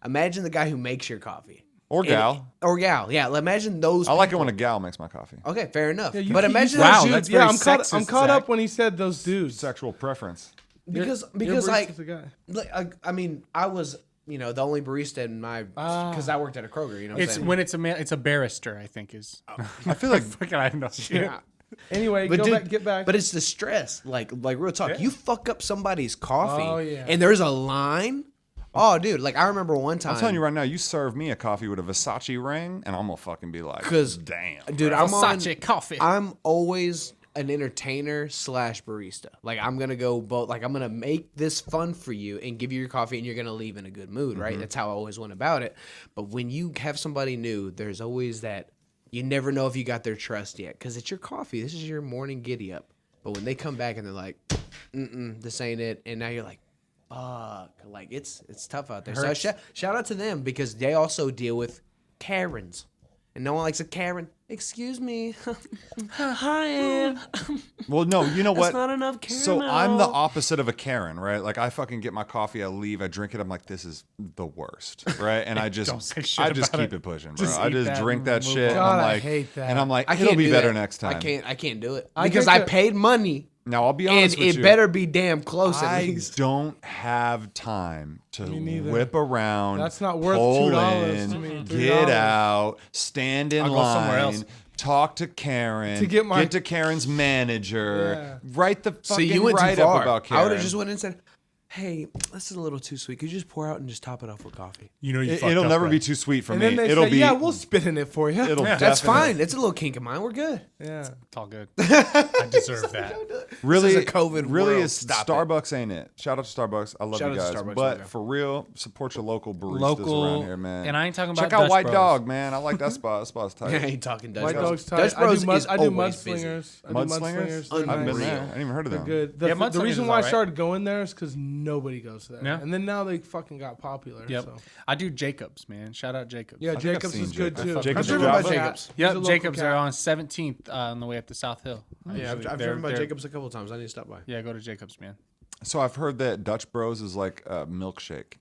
Imagine the guy who makes your coffee. Or gal. Or gal, yeah. Imagine those. I like it people. when a gal makes my coffee. Okay, fair enough. Yeah, But imagine wow, those that's dudes. very I'm sexist, caught Zach. up when he said those dudes. Sexual preference. because You're like, the guy. I mean, I was the only barista in my because I worked at a Kroger. You know, what I'm It's saying? when it's a barrister. I think is. I feel like Fucking, I don't know. Yeah. Anyway, But dude, get back. But it's the stress. Like real talk. You fuck up somebody's coffee, Oh, yeah. and there's a line. Oh, dude! Like I remember one time. I'm telling you right now, you serve me a coffee with a Versace ring, and I'm gonna fucking be like, 'Cause, damn, dude, I'm on. Versace coffee. I'm always an entertainer / barista. Like I'm gonna go both. Like I'm gonna make this fun for you and give you your coffee, and you're gonna leave in a good mood, right? That's how I always went about it. But when you have somebody new, there's always that. You never know if you got their trust yet, because it's your coffee. This is your morning giddy up. But when they come back and they're like, this ain't it, and now you're like, fuck, like it's tough out there. So shout out to them because they also deal with Karens, and no one likes a Karen. Excuse me, hi. Well, no, you know what? That's not enough So I'm the caramel. opposite of a Karen, right? Like I fucking get my coffee, I leave, I drink it, I'm like, this is the worst, right? And I just, Don't say shit I just about keep it. it pushing, bro. Just I eat just that drink and that move shit. on. And I'm God, I like, hate that. And I'm like, I it'll can't be do better that. next time. I can't do it I because drink I a- paid money, Now I'll be and honest with it you. better be damn close at I least. don't have time to neither. whip around. That's not worth pull $2 in, to me, Get $3. out, stand in I'll go somewhere line, else. talk to Karen, To get my- to Karen's manager, write the So fucking you went too write up far. about Karen. I would have just went in and said, "Hey, this is a little too sweet. Could you just pour out and just top it off with coffee?" You know you. It'll never be too sweet for and me. then they It'll say, be. yeah, we'll spit in it for you. It'll That's definitely- fine. It's a little kink of mine. We're good. Yeah. It's all good. I deserve that. Really, This is a COVID really world. is Stop it. Starbucks ain't it? Shout out to Starbucks. I love Shout you out to guys. Starbucks, But okay. for real, support your local baristas Local- around here, man. and I ain't talking about Check out Dutch White Bros. Dog, man. I like that spot. That spot's tight. I ain't talking Dutch White Bros. Dog's tight. Dutch Bros is I do always busy. mudslingers. I do Mudslingers? They're I've been nice. there. I didn't even heard of They're them. good. Yeah, The Mudslingers reason is why I alright. started going there is because nobody goes there. Yeah. And then now they fucking got popular. Yep. So. I I do Jacobs, man. Shout out Jacobs. Yeah, think I've Jacobs seen is good Jacobs. too. Jacobs I've driven Java? by Jacobs. He's a Yep, local Jacobs cat. are on 17th on the way up to South Hill. Yeah, I've driven by Jacobs a couple of times. I need to stop by. Yeah, go to Jacobs, man. So I've heard that Dutch Bros is like a milkshake.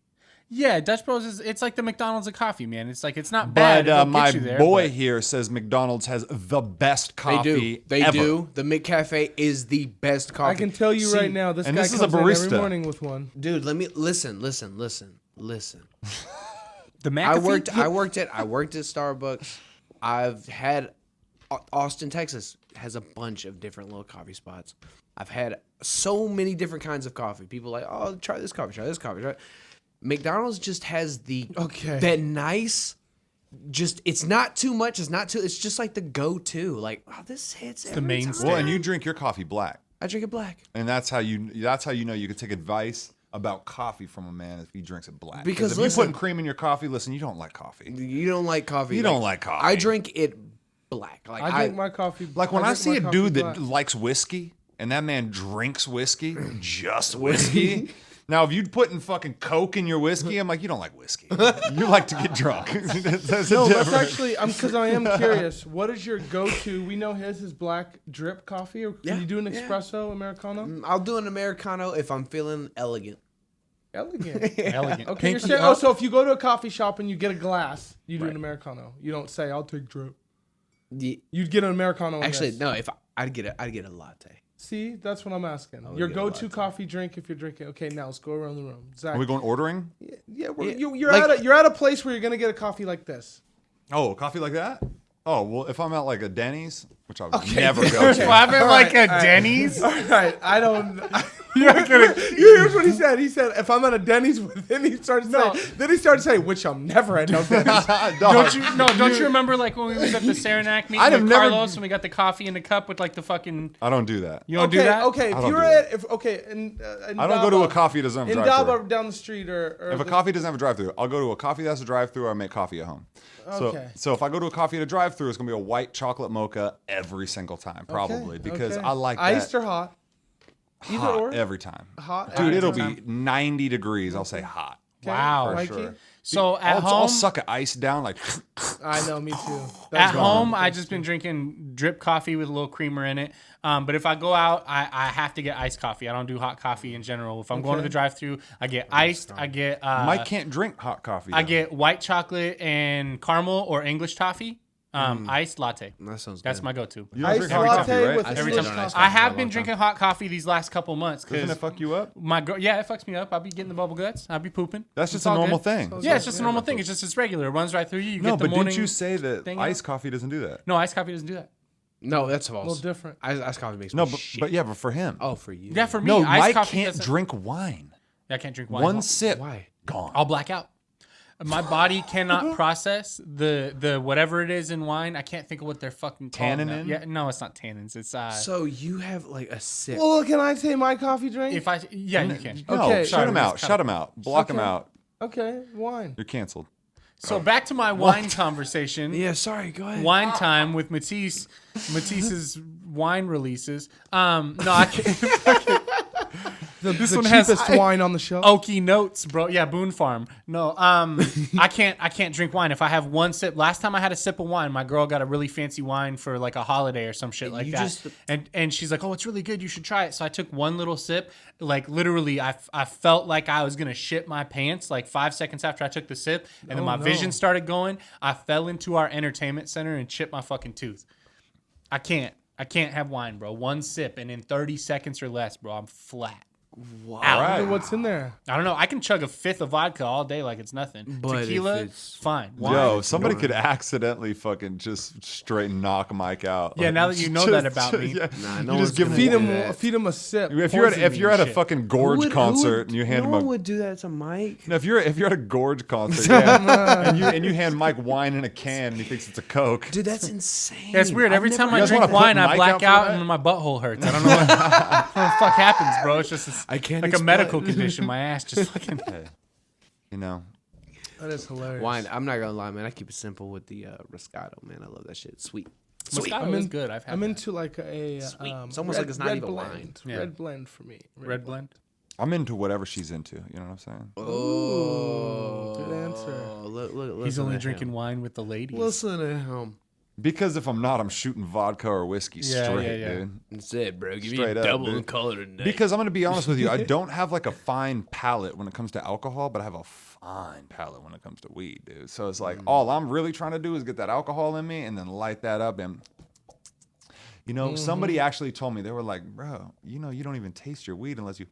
Yeah, Dutch Bros it's like the McDonald's of coffee, man. It's like it's not bad. But It'll my get you there, boy but- here says McDonald's has the best They coffee do. They ever. do. The McCafe is the best coffee. I can tell you See, right now, this and guy this is a comes in every barista. morning with one. dude. Let me listen. the I McAfee. worked at Starbucks. I've had Austin, Texas has a bunch of different little coffee spots. I've had so many different kinds of coffee. People are like, oh, try this coffee, try this coffee. Try. McDonald's just has Okay. nice. Just it's not too much. It's just like the go-to. Like, oh, this hits every mainstay. Well, and you drink your coffee black, I drink it black and that's how you know you could take advice about coffee from a man if he drinks it black. Because if listen- you put cream in your coffee, listen, you don't like coffee. You don't like coffee. You don't like coffee. I drink it black. Like I drink my coffee. Like when I drink see my a coffee dude black. that likes whiskey and that man drinks whiskey, just whiskey. Now, if you put in fucking Coke in your whiskey, I'm like, you don't like whiskey. You like to get drunk. That's No, a that's difference. actually because I am curious. What is your go-to? We know his is black drip coffee. Or can you do an espresso americano? I'll do an Americano if I'm feeling elegant. Elegant. Elegant. Okay, you're saying, so if you go to a coffee shop and you get a glass, you do an americano. You don't say, "I'll take drip." You'd get an americano. in Actually, this. no. If I'd get a latte. See, that's what I'm asking. Your get a go-to latte. coffee drink if you're drinking. Okay, now let's go around the room. Zach, Are we going ordering? you're like- you're at a place where you're gonna get a coffee like this. Oh, coffee like that? Oh, well, if I'm at like a Denny's, which I would never go to. Well, I'm at like a Denny's. All right, I don't. Here's what he said. He said, "If I'm at a Denny's with him," he started saying. Then he started saying, "Which I'm never at no Denny's." Don't you remember like when we was at the Saranac meeting I'd have with never- Carlos and we got the coffee in the cup with like the fucking. I don't do that. You don't do that. Okay, if I don't you're do at, if okay, in I don't go to a Daba- coffee that doesn't have a in drive-thru. Daba down the street or If a coffee doesn't have a drive-through, I'll go to a coffee that has a drive-through or I make coffee at home. Okay. So if I go to a coffee at a drive-through, it's going to be a white chocolate mocha every single time, probably, because I like that. iced or hot. Either hot or. every time. Hot. Dude, every it'll time. be 90 degrees. I'll say hot. Okay, Wow. Mikey? sure. So at I'll home, suck an ice down like. I know, me too. at That's home, gone. I just been drinking drip coffee with a little creamer in it. But if I go out, I have to get iced coffee. I don't do hot coffee in general. If I'm going to the drive-through, I get iced. I get Mike can't drink hot coffee. I though. get white chocolate and caramel or English toffee. Iced latte. That sounds. That's good. my go-to. You don't Iced drink hot latte coffee, right? with Every English time English coffee. I have for a been long drinking hot coffee these last couple months Doesn't because it fuck you up? it fucks me up. I'll be getting the bubble guts. I'll be pooping. That's It's just a all normal good. thing. Yeah, it's just a normal thing. It's regular. It runs right through you. You No, get the but morning didn't you say that thing iced coffee doesn't do that? No, iced coffee doesn't do that. No, that's A false. little different. Iced coffee makes No, me but shit. yeah, but for him. Oh, for you. Yeah, for me, No, iced Mike coffee can't doesn't- drink wine. I can't drink wine. One sip, Why? gone. I'll black out. My body cannot process the whatever it is in wine. I can't think of what they're fucking called. now. Tannin? Yeah, no, it's not tannins. It's So you have like a sip. Well, can I say my coffee drink? you can. No, Okay. shut him Sorry, out. just Shut him out. Block him Okay. out. Okay, wine. You're canceled. So back to my wine conversation. yeah, sorry. Go ahead. Wine time with Matisse. Matisse's wine releases. No, I can't. This one the has- cheapest wine on the shelf. Oaky notes, bro. Yeah, Boone Farm. No, I can't drink wine. If I have one sip, last time I had a sip of wine, my girl got a really fancy wine for like a holiday or some shit like you that. just- And she's like, "Oh, it's really good. You should try it." So I took one little sip. Like literally, I felt like I was gonna shit my pants. Like 5 seconds after I took the sip, and then my vision started going. I fell into our entertainment center and chipped my fucking tooth. I can't have wine, bro. One sip, and in 30 seconds or less, bro, I'm flat. Wow. All right. What's in there? I don't know. I can chug a fifth of vodka all day like it's nothing. But if Tequila, it's- fine. Wine, Yo, somebody could accidentally fucking just straight knock Mike out. Yeah, now that you know that about me. Yeah. Nah, You no just one's give gonna Feed him. him. Feed him a sip. If you're poison at, me if you're and at a shit. fucking Gorge concert and you hand him no a one would do that to Mike. no, if you're at a Gorge concert, yeah, and you hand Mike wine in a can and he thinks it's a Coke. Dude, that's insane. Yeah, it's weird. Every time I guys drink wanna put wine, I Mike black out for out that? and my butthole hurts. I don't know what, the fuck happens, bro. It's just I can't like a explain. medical condition. My ass just fucking. You know, That is hilarious. Wine. I'm not gonna lie, man. I keep it simple with the Roscato, man. I love that shit. Sweet. Moscato is good. I've had I'm that. into like a. It's almost like it's not even blend. wine. Yeah. Red blend for me. red blend. I'm into whatever she's into. You know what I'm saying? Oh, Good answer. Look, He's only drinking wine with the ladies. Listen at him. Because if I'm not, I'm shooting vodka or whiskey Yeah, straight, yeah. dude. That's it, bro. Give Straight me up, double dude. the color today. Because I'm gonna be honest with you, I don't have like a fine palate when it comes to alcohol, but I have a fine palate when it comes to weed, dude. So it's like all I'm really trying to do is get that alcohol in me and then light that up. And you know, somebody actually told me, they were like, "Bro, you know, you don't even taste your weed unless you."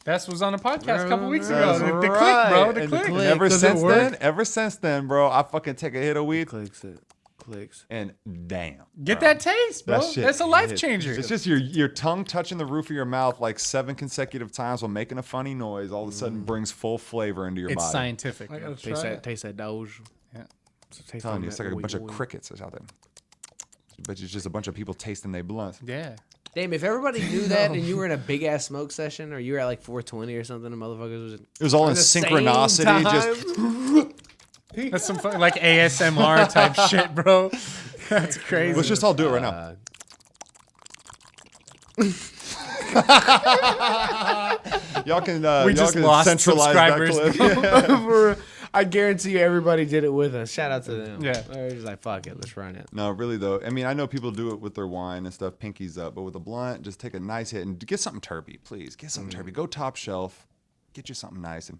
That was on a podcast a couple weeks That's ago. The click, right. bro. The And click. and ever Does it since work? then, ever since then, bro, I fucking take a hit of weed. clicks it. clicks. And damn. Get bro. that taste, bro. That shit That's a life hits. changer. It's just your tongue touching the roof of your mouth like 7 consecutive times while making a funny noise. All of a sudden brings full flavor into your It's body. scientific. I bro. gotta try it. Taste that doge. Yeah. I'm telling you, it's like a bunch of crickets out there. But it's just a bunch of people tasting their blunts. Yeah. Damn, if everybody knew that and you were in a big ass smoke session or you were at like 420 or something, and motherfuckers was It was all in the same synchronicity. time. Just That's some fun, like ASMR type shit, bro. That's crazy. let's just all do it right now. Y'all can We y'all just can lost centralize that subscribers. clip. I guarantee you everybody did it with us. Shout out to them. Yeah. They're just like, fuck it, let's run it. No, really though. I mean, I know people do it with their wine and stuff, pinkies up, but with a blunt, just take a nice hit and get something terpy, please. Get something terpy. Go top shelf. Get you something nice and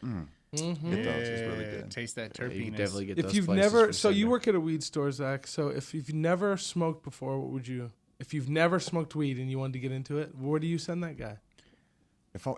get those. It's really good. Taste that You terpene. can definitely get If those you've places never, for so you December. work at a weed store, Zach. So if you've never smoked before, what would you? If you've never smoked weed and you wanted to get into it, where do you send that guy?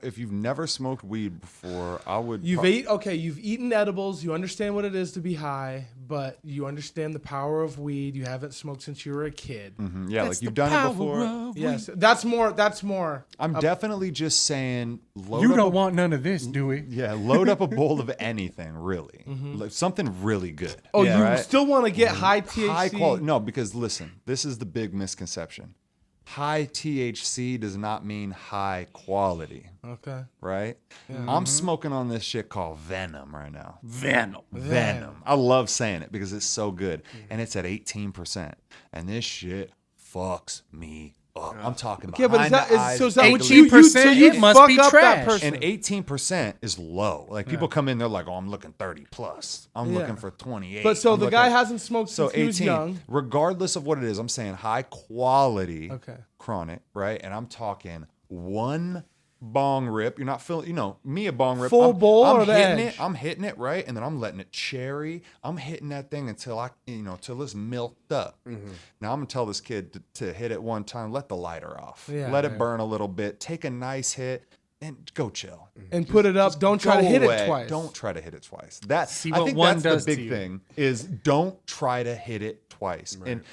If you've never smoked weed before, I would. You've eaten edibles. You understand what it is to be high, but you understand the power of weed. You haven't smoked since you were a kid. Yeah, like you've done it before. Yes, that's more. I'm definitely just saying. Load You up don't want none of this, do we? Yeah, load up a bowl of anything, really. Like something really good. Oh, yeah, you right? still want to get high THC? High quality. No, because listen, this is the big misconception. High THC does not mean high quality, Okay. right? I'm smoking on this shit called Venom right now. Venom. I love saying it because it's so good. And it's at 18%. And this shit fucks me up. I'm talking about Yeah, but is that what 18%? you It must fuck be up that trash. person? And 18% is low. Like people come in, they're like, "Oh, I'm looking 30 plus. I'm Yeah. looking for 28." But so I'm the looking- guy hasn't smoked so since he was 18. young. Regardless of what it is, I'm saying high quality Okay. chronic, right? And I'm talking one bong rip. You're not feeling, me a bong rip. Full bowl I'm or the hitting edge? it. I'm hitting it, right? And then I'm letting it cherry. I'm hitting that thing until till it's milked up. Now I'm gonna tell this kid to hit it one time, let the lighter off. Yeah, let it yeah. burn a little bit, take a nice hit, and go chill. And put it up. Don't try to Go hit away. it twice. Don't try to hit it twice. That See I what think one that's does the to big you. thing is don't try to hit it twice. And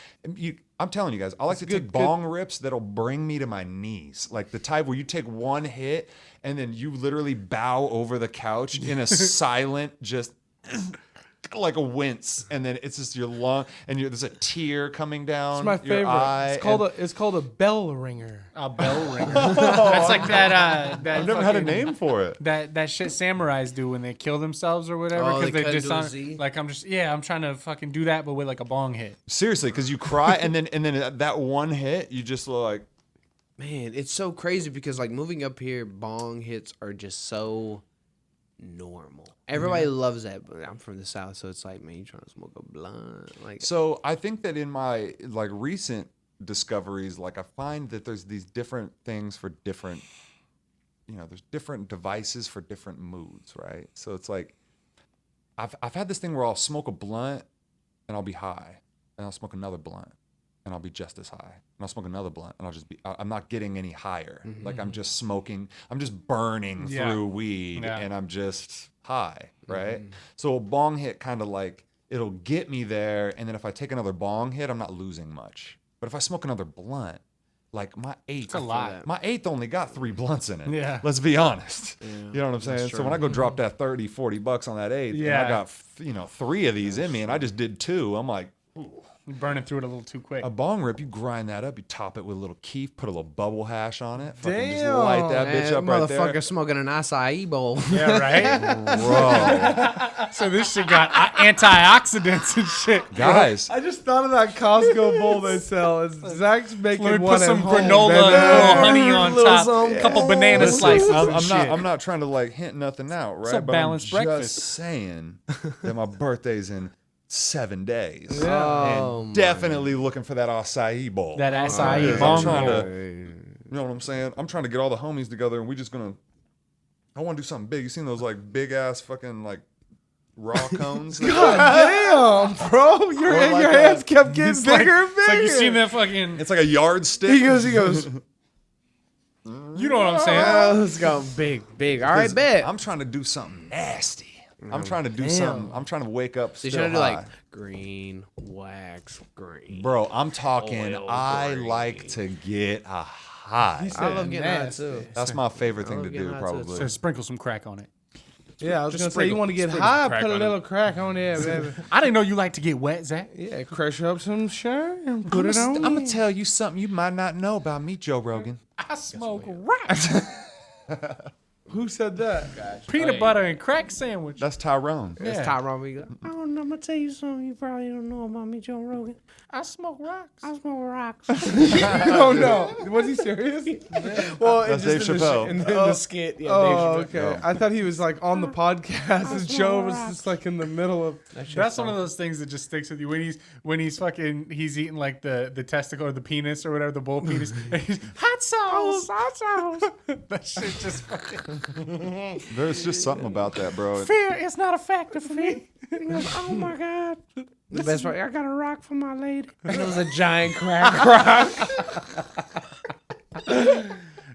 I'm telling you guys, I like to take bong rips that'll bring me to my knees. Like the type where you take one hit and then you literally bow over the couch in a silent, just like a wince, and then it's just your lung, and there's a tear coming down. It's my your favorite. eye, It's called a bell ringer. A bell ringer. That's like that. I've never had a name for it. That shit samurais do when they kill themselves or whatever Oh, because they they cut into a just Z? like I'm trying to fucking do that but with like a bong hit. Seriously, because you cry, and then that one hit, you just look like. Man, it's so crazy because like moving up here, bong hits are just so normal. Everybody loves that, but I'm from the South, so it's like, man, you trying to smoke a blunt? Like, So I think that in my like recent discoveries, like I find that there's these different things for different, there's different devices for different moods, right? So it's like I've had this thing where I'll smoke a blunt and I'll be high, and I'll smoke another blunt and I'll be just as high, and I'll smoke another blunt and I'm not getting any higher. Like I'm just smoking, I'm just burning through weed, and I'm just high, right? So a bong hit kind of like it'll get me there, and then if I take another bong hit, I'm not losing much. But if I smoke another blunt, like my eighth, my eighth only got 3 blunts in it. Yeah. Let's be honest. You know what I'm saying? So when I go drop that $30-$40 on that eighth, and I got 3 of these in me, and I just did 2, I'm like, ooh. You're burning through it a little too quick. A bong rip, you grind that up, you top it with a little keef, put a little bubble hash on it, fucking just Damn, light that bitch up right motherfucker there. smoking an acai bowl. Yeah, right. Bro, So this shit got antioxidants and shit. guys, I just thought of that Costco bowl they sell. It's Zach's making Let me one put some at home, granola baby. and a little honey on Little top, something. a couple banana slices. I'm not trying to like hint nothing out, right? a But balanced I'm breakfast. just saying that my birthday's in 7 days. Oh, And definitely looking for that acai bowl. That acai Because bong I'm trying bowl. to, you know what I'm saying? I'm trying to get all the homies together, and we just gonna. I want to do something big. You seen those like big ass fucking like raw cones? God damn, bro. Your like hands kept getting It's bigger like, and it's bigger. like you seen that fucking. It's like a yardstick. He goes. You know what I'm saying? Oh, let's go big. All right, bet. I'm trying to do something nasty. I'm trying to do something. I'm trying to wake up. So you're still trying to do high. like green, wax green. Bro, I'm talking. Oil I green. like to get a high. I love getting high too. That's my favorite thing to getting do, high, too. probably. So sprinkle some crack on it. Yeah, I was Just gonna say you want to get sprinkle high, crack put a on little crack on there, baby. I didn't know you like to get wet, Zach. Yeah, crush up some shirt and put it on. I'm gonna tell you something you might not know about me, Joe Rogan. I smoke crack. Who said that? Peanut butter and crack sandwich. That's Tyrone. It's Yeah. Tyrone. We go, I'm gonna tell you something you probably don't know about me, Joe Rogan. I smoke rocks. I smoke rocks. Oh no, was he serious? Well, That's it's just Dave Chappelle. in the skit. Yeah, Oh, Dave Chappelle. okay. I thought he was like on the podcast, and Joe was just like in the middle of. That's one of those things that just sticks with you when he's eating like the testicle or the penis or whatever, the bull penis. And he's hot sauce. That shit just fucking. There's just something about that, bro. Fear is not a factor for me. He goes, oh my god. The best part, I got a rock for my lady. And it was a giant crack rock.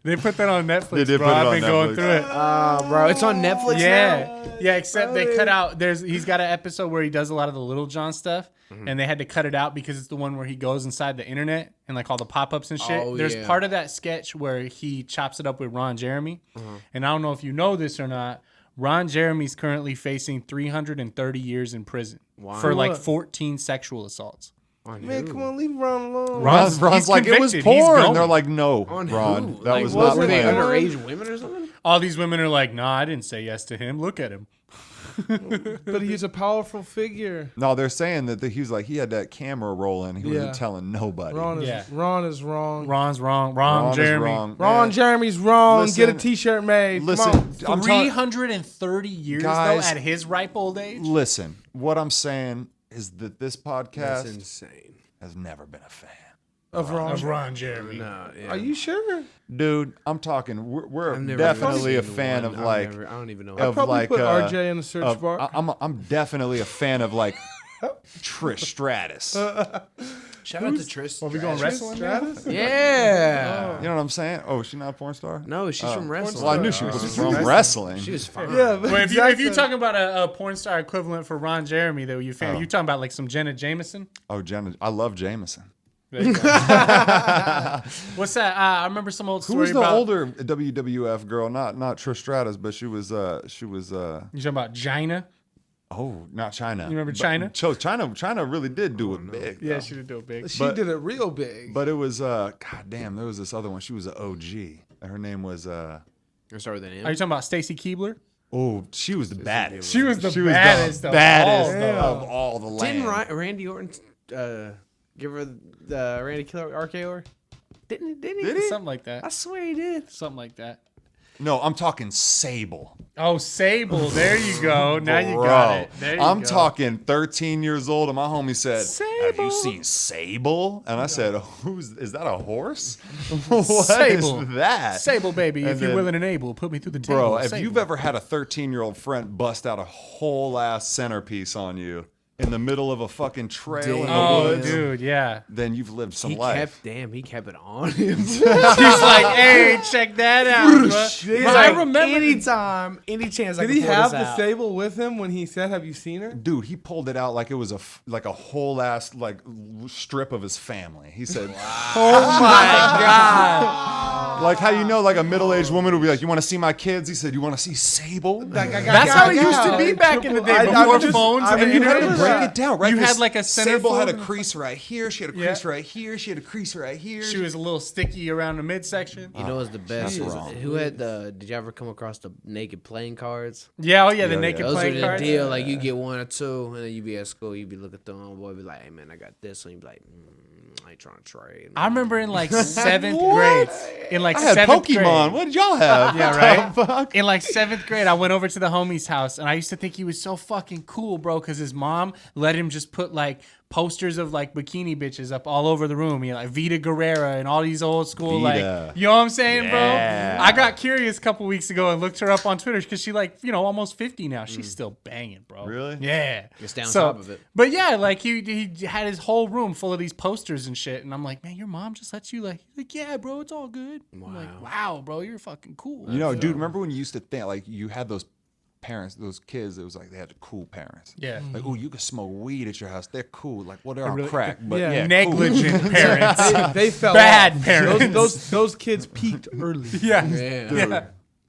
They put that on Netflix, They did bro. put it I've on been going Netflix. through it. Bro, it's on Netflix now. Yeah, except they cut out. He's got an episode where he does a lot of the Little John stuff, and they had to cut it out because it's the one where he goes inside the internet and like all the pop-ups and shit. Oh, There's yeah. part of that sketch where he chops it up with Ron Jeremy, and I don't know if you know this or not. Ron Jeremy's currently facing 330 years in prison for like What? 14 sexual assaults. Man, come on, leave Ron alone. Ron's he's like, it was convicted. He's porn. going. They're like, no, On Ron, who? that Like, was what not were they planned. underage women or something? All these women are like, nah, I didn't say yes to him. Look at him. But he's a powerful figure. No, they're saying that he was like, he had that camera rolling. He wasn't telling nobody. Ron is Yeah. wrong. Ron's wrong. Ron is Jeremy. wrong. Ron Man, Jeremy's wrong. Get a listen- T-shirt made. Listen, Come on. I'm telling- 330 years Guys, though at his ripe old age. Listen, what I'm saying is that this That's podcast insane. has never been a fan. Of Ron. Ron Jeremy. No, yeah. Are you sure? Dude, I'm talking. We're I've never definitely even a seen fan one. of I've like. never- I don't even know. Of Probably like put RJ in the search of- bar. I'm definitely a fan of like Trish Stratus. Shout out to Tristan. Are we going wrestling? Stratus? Yeah. You know what I'm saying? Oh, is she not a porn star? No, she's from wrestling. Well, I knew she was from wrestling. She was fine. Yeah, but Well, if exactly. you're talking about a porn star equivalent for Ron Jeremy, though, you talking about like some Jenna Jameson? Oh, Jenna, I love Jameson. There you go. What's that? I remember some old Who story was the about. older WWF girl? Not Trish Stratus, but she was. You talking about Gina? Oh, not China. You remember China? China really did do it big. Yeah, though. she did do it big. She but- did it real big. But it was God damn, there was this other one. She was an OG. Her name was Let's start with an M. Are you talking about Stacy Keibler? Oh, she was the baddest. She was the baddest of baddest all, of all the land. Didn't Randy Orton give her the Randy Killer RKO? Didn't he? Did he? Something like that. I swear he did. Something like that. No, I'm talking Sable. Oh, Sable. There you go. Now you Bro, got it. There you I'm go. talking 13 years old, and my homie said, "Have you Sable. seen Sable?" And I said, "Is that a horse? What is Sable. that?" Sable, baby. And If you're then- willing and able, put me through the table. Bro, if Sable. you've ever had a 13-year-old friend bust out a whole ass centerpiece on you in the middle of a fucking trail in the Oh, woods, dude, yeah. then you've lived some He life. kept it on him. She's like, hey, check that out. bro. He's But I like, remember. anytime, any chance I Did can he pull have this the out. Sable with him when he said, "Have you seen her"? Dude, he pulled it out like it was a whole ass like strip of his family. He said, Oh my god! like how you know like a middle-aged woman would be like, "You want to see my kids?" He said, "You want to see Sable?" That's how it used to be back in the day before phones. And you had to remember break that. it down, right? You had 'Cause like a Sable had a centerfold. crease right here. She had a crease right here. She had a crease right here. She was a little sticky around the midsection. You know what's the best? That's is wrong. who had the? Did you ever come across the naked playing cards? Yeah, oh yeah, the Yeah, naked yeah. Those are playing the cards. deal. Like you get one or two, and then you be at school, you be looking through them, boy, be like, "Hey man, I got this," and you be like, "I ain't trying to trade." I remember in like 7th grade. In like I had 7th Pokemon. grade. What did y'all have? Yeah, What right? the fuck? In like 7th grade, I went over to the homie's house, and I used to think he was so fucking cool, bro, because his mom let him just put like posters of like bikini bitches up all over the room. You know, like Vita Guerrera and all these old school, Vita. like, you know what I'm saying, Yeah. bro? I got curious a couple weeks ago and looked her up on Twitter because she like, you know, almost 50 now. She's still banging, bro. Really? Yeah. Just down top of it. But yeah, like he had his whole room full of these posters and shit, and I'm like, man, your mom just lets you like, yeah, bro, it's all good. I'm like, wow, bro, you're fucking cool. You know, dude, remember when you used to think like you had those parents, those kids, it was like they had cool parents. Yeah. Like, oh, you can smoke weed at your house. They're cool. Like, well, they're on crack, but yeah. yeah, Negligent parents. They fell Bad off. parents. Those kids peaked early. Yeah. Yeah.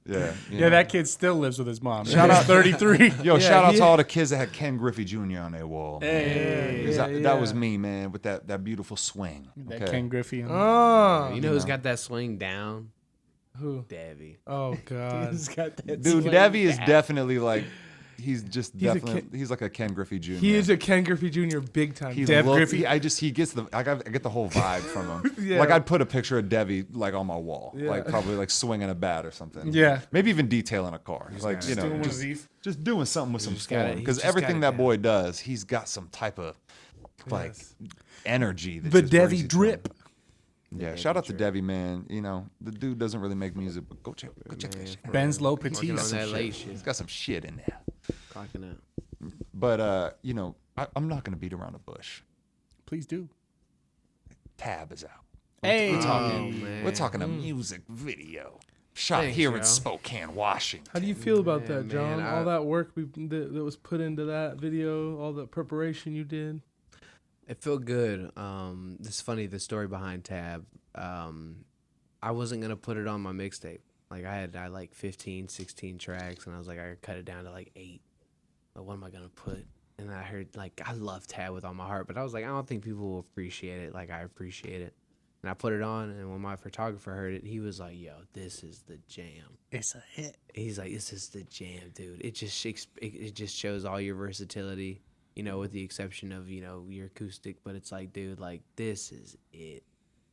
Yeah, Yeah, that kid still lives with his mom. Shout He's out 33. Yo, shout out to all the kids that had Ken Griffey Jr. on their wall. Hey, That was me, man, with that beautiful swing. That Okay. Ken Griffey. Oh, You know who's got that swing down? who? Davey. Oh God. He's got that Dude, swing Devi is down. definitely like, he's just He's a definitely, he's like a Ken Griffey Jr. He is a Ken Griffey Jr. big time. He Dev look- Griffey? he gets I get the whole vibe from him. Yeah. Like I'd put a picture of Devi like on my wall, Yeah. like probably like swinging a bat or something. Yeah. maybe even detailing a car. Like you know, doing one of these. just doing something with some just gotta- form. he's Because just everything gotta- that boy does, he's got some type of like Yes. energy. That The just brings Devi you to drip. him. Yeah, shout out to Devi, man. You know, the dude doesn't really make music, but go check that shit. Ben's Low Working on Matisse. that late He's shit. got some shit in there. Clocking out. But you know, I'm not gonna beat around the bush. Please do. Tab is out. Hey. We're talking a music video shot Thanks, here yo. in Spokane, Washington. How do you feel about that, man, John? I- All that work that was put into that video, all the preparation you did. It felt good. It's funny, the story behind Tab. I wasn't going to put it on my mixtape. Like, I had like 15, 16 tracks, and I was like, I could cut it down to like 8. Like, what am I going to put? And I heard, like, I love Tab with all my heart, but I was like, I don't think people will appreciate it like I appreciate it. And I put it on, and when my photographer heard it, he was like, yo, this is the jam. It's a hit. He's like, this is the jam, dude. It just shows all your versatility, you know, with the exception of, you know, your acoustic. But it's like, dude, like, this is it.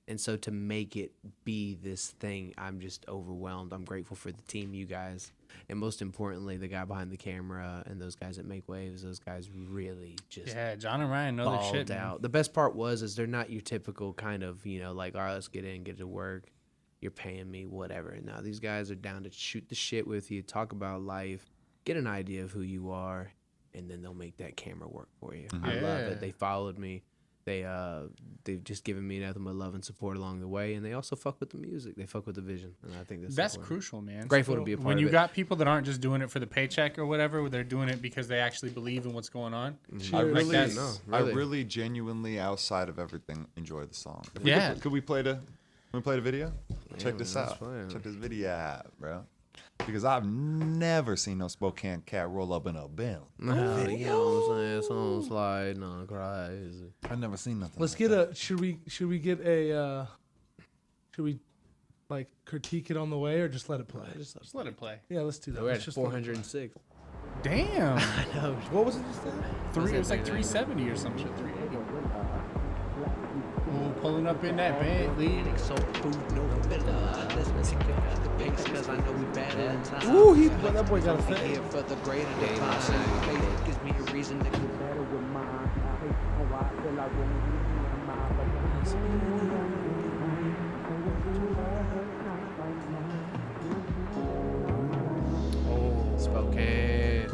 And so to make it be this thing, I'm just overwhelmed. I'm grateful for the team, you guys. And most importantly, the guy behind the camera and those guys that make waves, those guys really just Yeah, John and Ryan know their balled shit. Man. out. The best part is they're not your typical kind of, you know, like, all right, let's get in, get to work. You're paying me, whatever. Now these guys are down to shoot the shit with you, talk about life, get an idea of who you are, and then they'll make that camera work for you. I love Yeah. it. They followed me. They've just given me nothing but love and support along the way, and they also fuck with the music. They fuck with the vision, and I think That's important. crucial, man. Grateful to be a part when of you it. got people that aren't just doing it for the paycheck or whatever, they're doing it because they actually believe in what's going on. I Like really, that's- No, I really. really genuinely, outside of everything, enjoy the song. Yeah. Could we play the video? Check this that's out. fine. Check this video out, bro. Because I've never seen no Spokane cat roll up in a bill. No, you know what I'm saying? Song slide, no crazy. I've never seen nothing. Let's like get that. a. Should we get a? Should we, like, critique it on the way or just let it play? Just let it play. Yeah, let's do that. We're Let's at just let it play. 406. Damn. What was it just then? It was like 370 or some shit. 380. Ooh, pulling up in that Bentley. Ooh, that boy got a thing. For the greater divine, gives me a reason to get better with mine. I hate how I feel I won't be in my Spokane.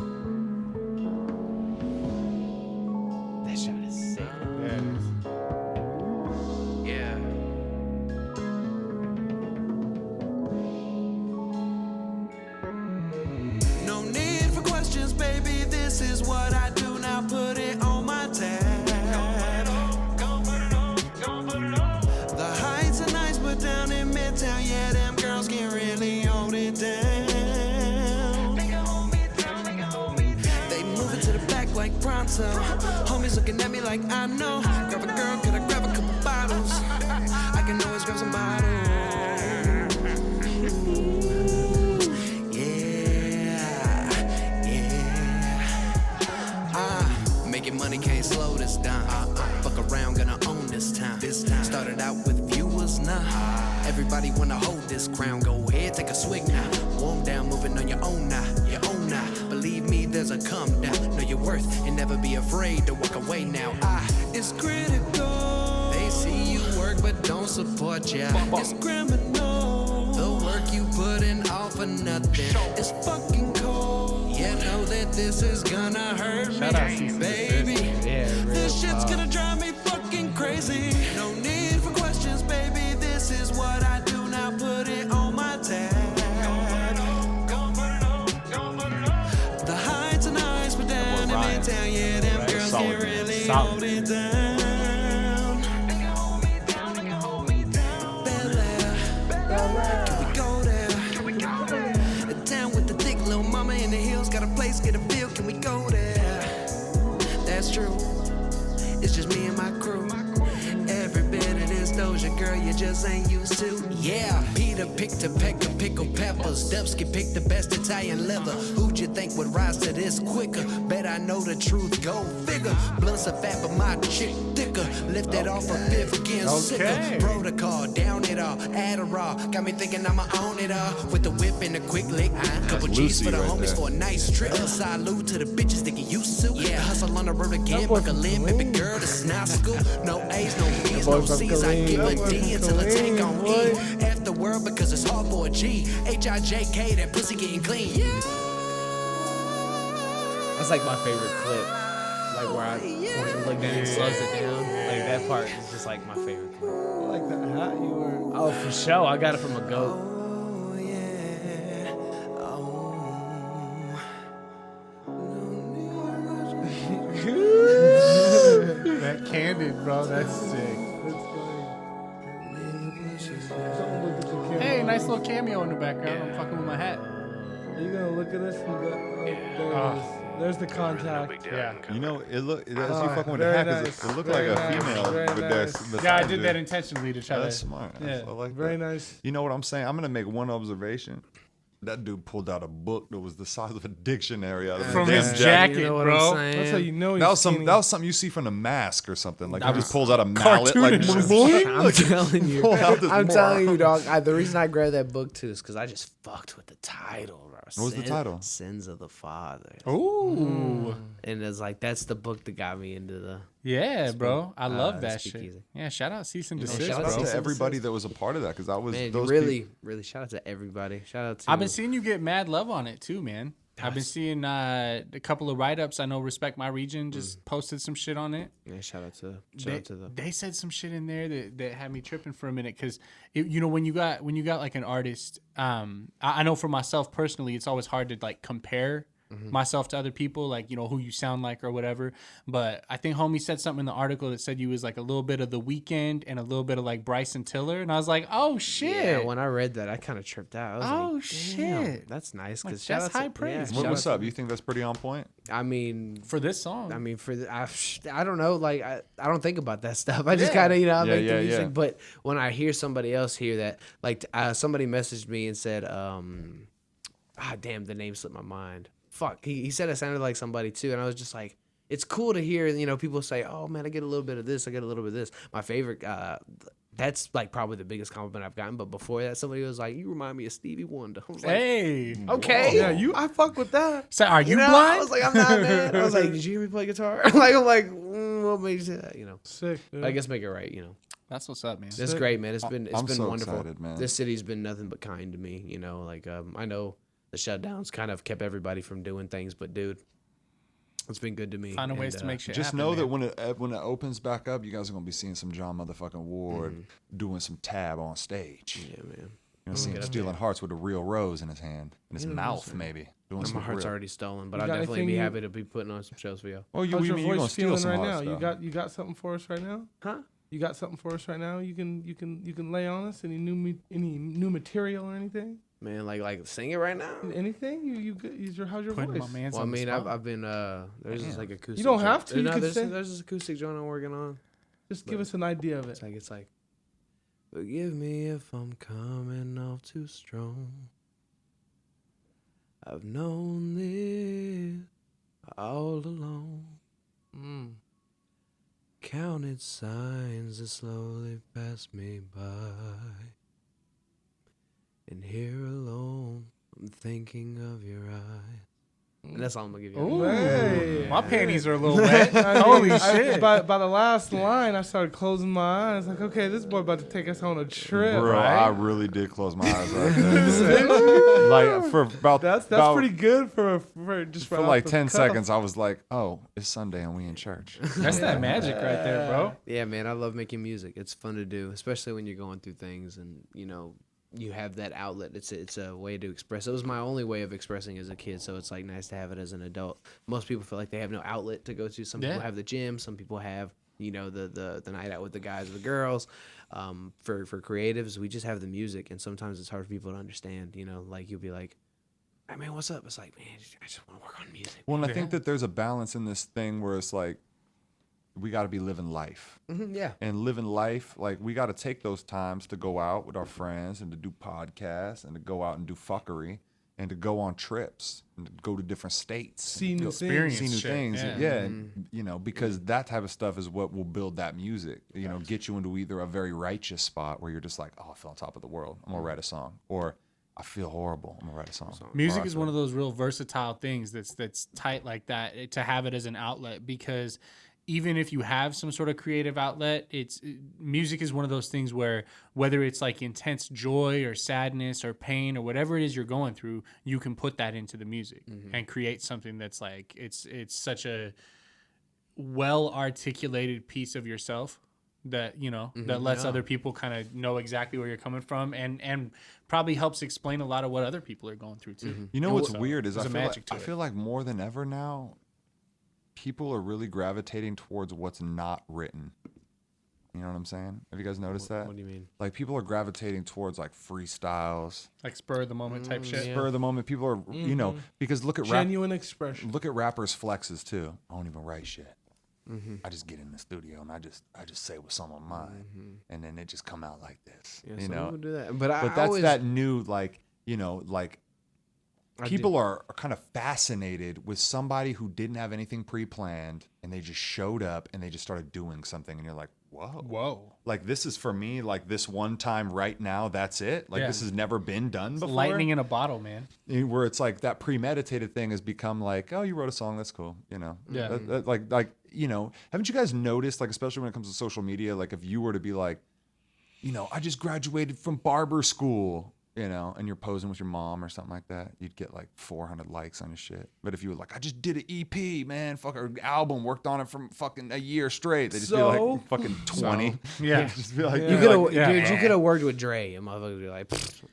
That shot is sick. Yeah. No need for questions, baby. This is what I do now. Put it on my tab. The heights are nice, but down in Midtown, yeah, them girls can really hold it down. They move it to the back like pronto. Homies looking at me like I know. Grab a girl, could I grab a couple bottles? I can always grab some bottles. Making money can't slow this down. Fuck around, gonna own this town. Started out with viewers now. Everybody wanna hold this crown. Go ahead, take a swig now. Warm down, moving on your own now. Your own now. Believe me, there's a come down. Know your worth and never be afraid to walk away now. It's critical. They see you work but don't support ya. It's criminal. The work you put in all for nothing. It's fucking cold. Yeah, know that this is gonna hurt Shout out me, CC baby. Yeah, This shit's gonna drive me fucking crazy. No need for questions, baby. This is what I do now. Put it on my tab. solid. Man. Solid. Got a place, get a feel, can we go there? That's true. It's just me and my crew. Every bit of this Doja, girl, you just ain't used to. Yeah, Peter picked a peck of pickled peppers. Dubsky picked the best Italian leather. Who'd you think would rise to this quicker? Bet I know the truth, go figure. Blunts are fat, but my chick thicker. Lift it off a fifth, getting sicker. Protocol, down it all, Adderall. Got me thinking I'ma own it all. With the whip and a quick lick. Couple G's for the homies for a nice trip. Salute to the bitches that get used to. Yeah, hustle on the road again, book a lip, baby girl, it's not school. No A's, no B's, no C's. I give a D until I take on E. F the world because it's hard for a G. H-I-J-K, that pussy getting clean. Yeah. That's like my favorite clip. Like where I look down and slows it down. Like that part is just like my favorite clip. I like that hat you wear. Oh, for sure. I got it from a goat. Oh, yeah. That candid, bro. That's sick. Hey, nice little cameo in the background. I'm fucking with my hat. Are you gonna look at us? There's the contact. Yeah. You know, it look as you fucking with the hat, nice. it looked like a female. Very But nice. that's Yeah, I did that intentionally to try to. That's smart. Yeah. I like Very that. nice. You know what I'm saying? I'm gonna make one observation. That dude pulled out a book that was the size of a dictionary out of From his his damn jacket, You know what bro. I'm saying? That's how you know he's That was skinny. something you see from The Mask or something. Like he That just was pulls out a mallet, like cartoonish. boing, I'm telling you. pull out this I'm more. telling you, dog. The reason I grabbed that book too is because I just fucked with the title, bro. What was the title? Sins of the Father. Ooh. And it's like that's the book that got me into the. Yeah, bro. I love that Speak shit. Easy. Yeah, shout out Cease and You know, Desist, shout bro. out to everybody that was a part of that because I was Man, those really shout out to everybody. Shout out to. I've been seeing you get mad love on it too, man. I've been seeing a couple of write-ups. I know Respect My Region just posted some shit on it. Yeah, shout out to them. They said some shit in there that had me tripping for a minute because you know when you got like an artist, I know for myself personally, it's always hard to like compare myself to other people, like, you know, who you sound like or whatever. But I think homie said something in the article that said you was like a little bit of The Weeknd and a little bit of like Bryson Tiller, and I was like, oh shit. Yeah, when I read that, I kind of tripped out. I was like, damn, shit. that's nice. Like, Cause that's shout out high to, praise. Yeah, What's up? You think that's pretty on point? I mean, For this song. I mean, I don't know. Like, I don't think about that stuff. I just kind of, you know, I make the music. yeah. But when I hear somebody else hear that, like, somebody messaged me and said, damn, the name slipped my mind. Fuck. He said I sounded like somebody too. And I was just like, it's cool to hear, you know, people say, oh man, I get a little bit of this. I get a little bit of this. My favorite, that's like probably the biggest compliment I've gotten. But before that, somebody was like, you remind me of Stevie Wonder. I was like, Hey. okay. Yeah, I fuck with that. So are you know, blind? I was like, I'm not, man. I was like, did you hear me play guitar? I'm like, what made you say that? You know, Sick. Dude. I guess make it right. You know, That's what's up, man. that's great, man. It's I'm been so wonderful. excited, man. This city's been nothing but kind to me. You know, like I know the shutdowns kind of kept everybody from doing things, but dude, it's been good to me. Finding ways to make shit Just happen, know man. that when it opens back up, you guys are gonna be seeing some John motherfucking Ward doing some tab on stage. Yeah, man. You're gonna see him stealing hearts with a real rose in his hand, in his mouth, maybe. Doing My some heart's real. already stolen, but You I'll got definitely anything be you- happy to be putting on some shows for y'all. Oh, you How's your mean you gonna voice steal feeling some right hearts? now? Though. You got something for us right now? Huh? You got something for us right now? You can lay on us any new material or anything? Man, like sing it right now. Anything? How's your Putting voice? my man's Well, I on the mean, spot. I've been there's this like acoustic. You don't have joint. to, you No, could there's say- there's this acoustic joint I'm working on. Just give us an idea of it. It's like, forgive me if I'm coming off too strong. I've known this all along. Counted signs that slowly passed me by. And here alone, I'm thinking of your eyes. And that's all I'm gonna give you. Ooh. Hey. My panties are a little wet. I mean, Holy shit. By the last line, I started closing my eyes. Like, okay, this boy about to take us on a trip. Bro, right? I really did close my eyes right there. Like for about That's about, pretty good for for like 10 seconds. I was like, oh, it's Sunday and we in church. That's that magic right there, bro. Yeah, man, I love making music. It's fun to do, especially when you're going through things and, you know, you have that outlet. It's a way to express. It was my only way of expressing as a kid, so it's like nice to have it as an adult. Most people feel like they have no outlet to go to. Some people have the gym. Some people have the night out with the guys or the girls. For creatives, we just have the music, and sometimes it's hard for people to understand. Like you'll be like, "Hey man, what's up?" It's like, man, I just want to work on music. Well, and I think that there's a balance in this thing where it's like, we got to be living life. Yeah. And living life, like we got to take those times to go out with our friends and to do podcasts and to go out and do fuckery and to go on trips and to go to different states. See new experience things. See new things. Yeah. And, because that type of stuff is what will build that music, get you into either a very righteous spot where you're just like, oh, I feel on top of the world, I'm going to write a song. Or I feel horrible, I'm going to write a song. Music is one of those real versatile things that's tight like that, to have it as an outlet, because even if you have some sort of creative outlet, music is one of those things where whether it's like intense joy or sadness or pain or whatever it is you're going through, you can put that into the music and create something that's like it's such a well articulated piece of yourself that that lets other people kind of know exactly where you're coming from and probably helps explain a lot of what other people are going through too. What's weird is I feel like more than ever now, people are really gravitating towards what's not written. You know what I'm saying? Have you guys noticed that? What do you mean? Like people are gravitating towards like freestyles, Like spur of the moment type shit. spur of the moment. People are, because look at Genuine expression. look at rappers' flexes too. I don't even write shit. I just get in the studio and I just say what's on my mind, and then it just come out like this. Yeah, you some know, people do that. But that's always, that new people are kind of fascinated with somebody who didn't have anything pre-planned and they just showed up and they just started doing something, and you're like, whoa, like this is for me, like this one time right now, that's it, like this has never been done before. Lightning in a bottle, man. Where it's like that premeditated thing has become like, oh, you wrote a song, that's cool, Yeah. Haven't you guys noticed, like especially when it comes to social media, like if you were to be like, I just graduated from barber school, and you're posing with your mom or something like that, you'd get like 400 likes on your shit. But if you were like, I just did an EP, man, fucking album, worked on it for fucking a year straight, they'd just be like fucking 20. Yeah. Just be like, you could have worked with Dre, and motherfuckers would be